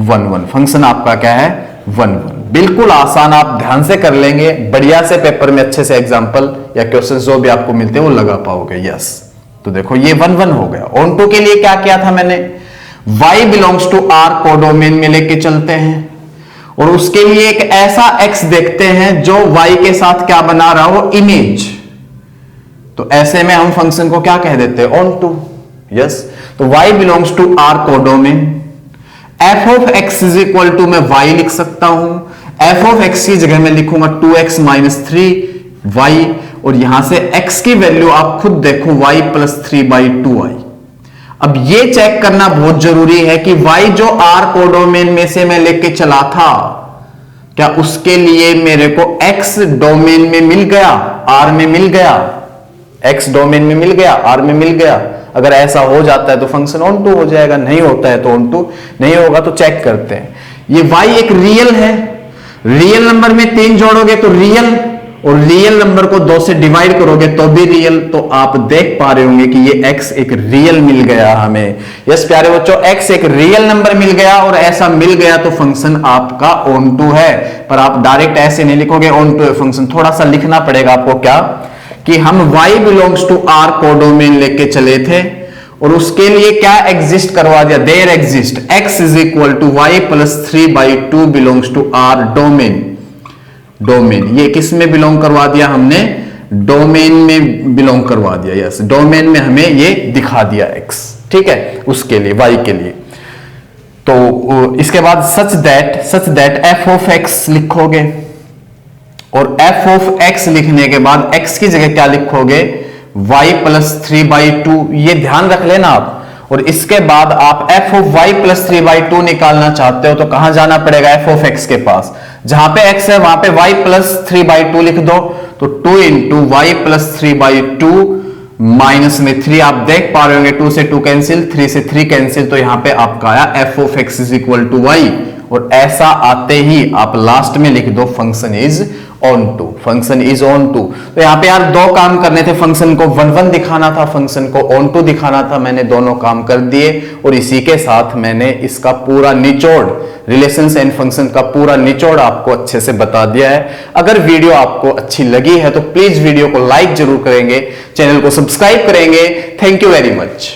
1 1, फंक्शन आपका क्या है 1 1। बिल्कुल आसान, आप ध्यान से कर लेंगे, बढ़िया से पेपर में अच्छे से एग्जांपल या क्वेश्चन जो भी आपको मिलते हैं वो लगा पाओगे। यस, तो देखो ये 1 1 हो गया। ऑन टू के लिए क्या किया था मैंने, y belongs to r codomain में लेके चलते हैं और उसके लिए एक ऐसा x देखते हैं जो y के साथ क्या बना रहा हो, इमेज। तो ऐसे में हम फंक्शन को क्या कह देते हैं, ऑन टू। यस, तो y belongs to r codomain, f of x is equal to मैं y लिख सकता हूं, f ऑफ x की जगह मैं लिखूंगा 2x माइनस 3y, और यहां से x की वैल्यू आप खुद देखो y प्लस 3/2y। अब ये चेक करना बहुत जरूरी है कि y जो r कोडोमेन में से मैं लेके चला था, क्या उसके लिए मेरे को x डोमेन में मिल गया, r में मिल गया, x डोमेन में मिल गया, r में मिल गया। अगर ऐसा हो जाता है तो फंक्शन ऑन टू हो जाएगा, नहीं होता है तो ऑन टू नहीं होगा। तो चेक करते हैं, ये y एक रियल है, रियल नंबर में 3 जोड़ोगे तो रियल, और रियल नंबर को 2 से डिवाइड करोगे तो भी रियल। तो आप देख पा रहे होंगे कि ये x एक रियल मिल गया हमें। यस प्यारे बच्चों, x एक रियल नंबर मिल गया और ऐसा मिल गया तो फंक्शन आपका ऑन टू है। पर आप डायरेक्ट ऐसे नहीं लिखोगे ऑन टू है फंक्शन, थोड़ा सा लिखना पड़ेगा आपको, क्या कि हम y belongs to r codomain लेके चले थे और उसके लिए क्या एग्जिस्ट करवा दिया, there exist x is equal to y plus 3/2 belongs to r domain. Domain ये किस में बिलोंग करवा दिया हमने, डोमेन में बिलोंग करवा दिया। यस, डोमेन में हमें ये दिखा दिया x, ठीक है, उसके लिए y के लिए। तो इसके बाद such that f of x लिखोगे और f ऑफ x लिखने के बाद x की जगह क्या लिखोगे, y प्लस 3/2, ये ध्यान रख लेना आप। और इसके बाद आप f ऑफ y प्लस 3/2 निकालना चाहते हो तो कहां जाना पड़ेगा, f ऑफ x के पास, जहां पे x है वहां पे y प्लस 3/2 लिख दो, तो 2 इंटू y प्लस 3/2 माइनस में 3, आप देख पा रहे होंगे 2 से 2 कैंसिल, 3 से 3 कैंसिल, तो यहां पे आपका आया f of x is equal to y। और ऐसा आते ही आप लास्ट में लिख दो function is onto, function is onto. तो यहां पे यार 2 काम करने थे, फंक्शन को 1 1 दिखाना था, फंक्शन को ऑन टू दिखाना था, मैंने दोनों काम कर दिए। और इसी के साथ मैंने इसका पूरा निचोड़, रिलेशंस एंड फंक्शन का पूरा निचोड़ आपको अच्छे से बता दिया है। अगर वीडियो आपको अच्छी लगी है तो प्लीज वीडियो को लाइक जरूर करेंगे, चैनल को सब्सक्राइब करेंगे। Thank you very much.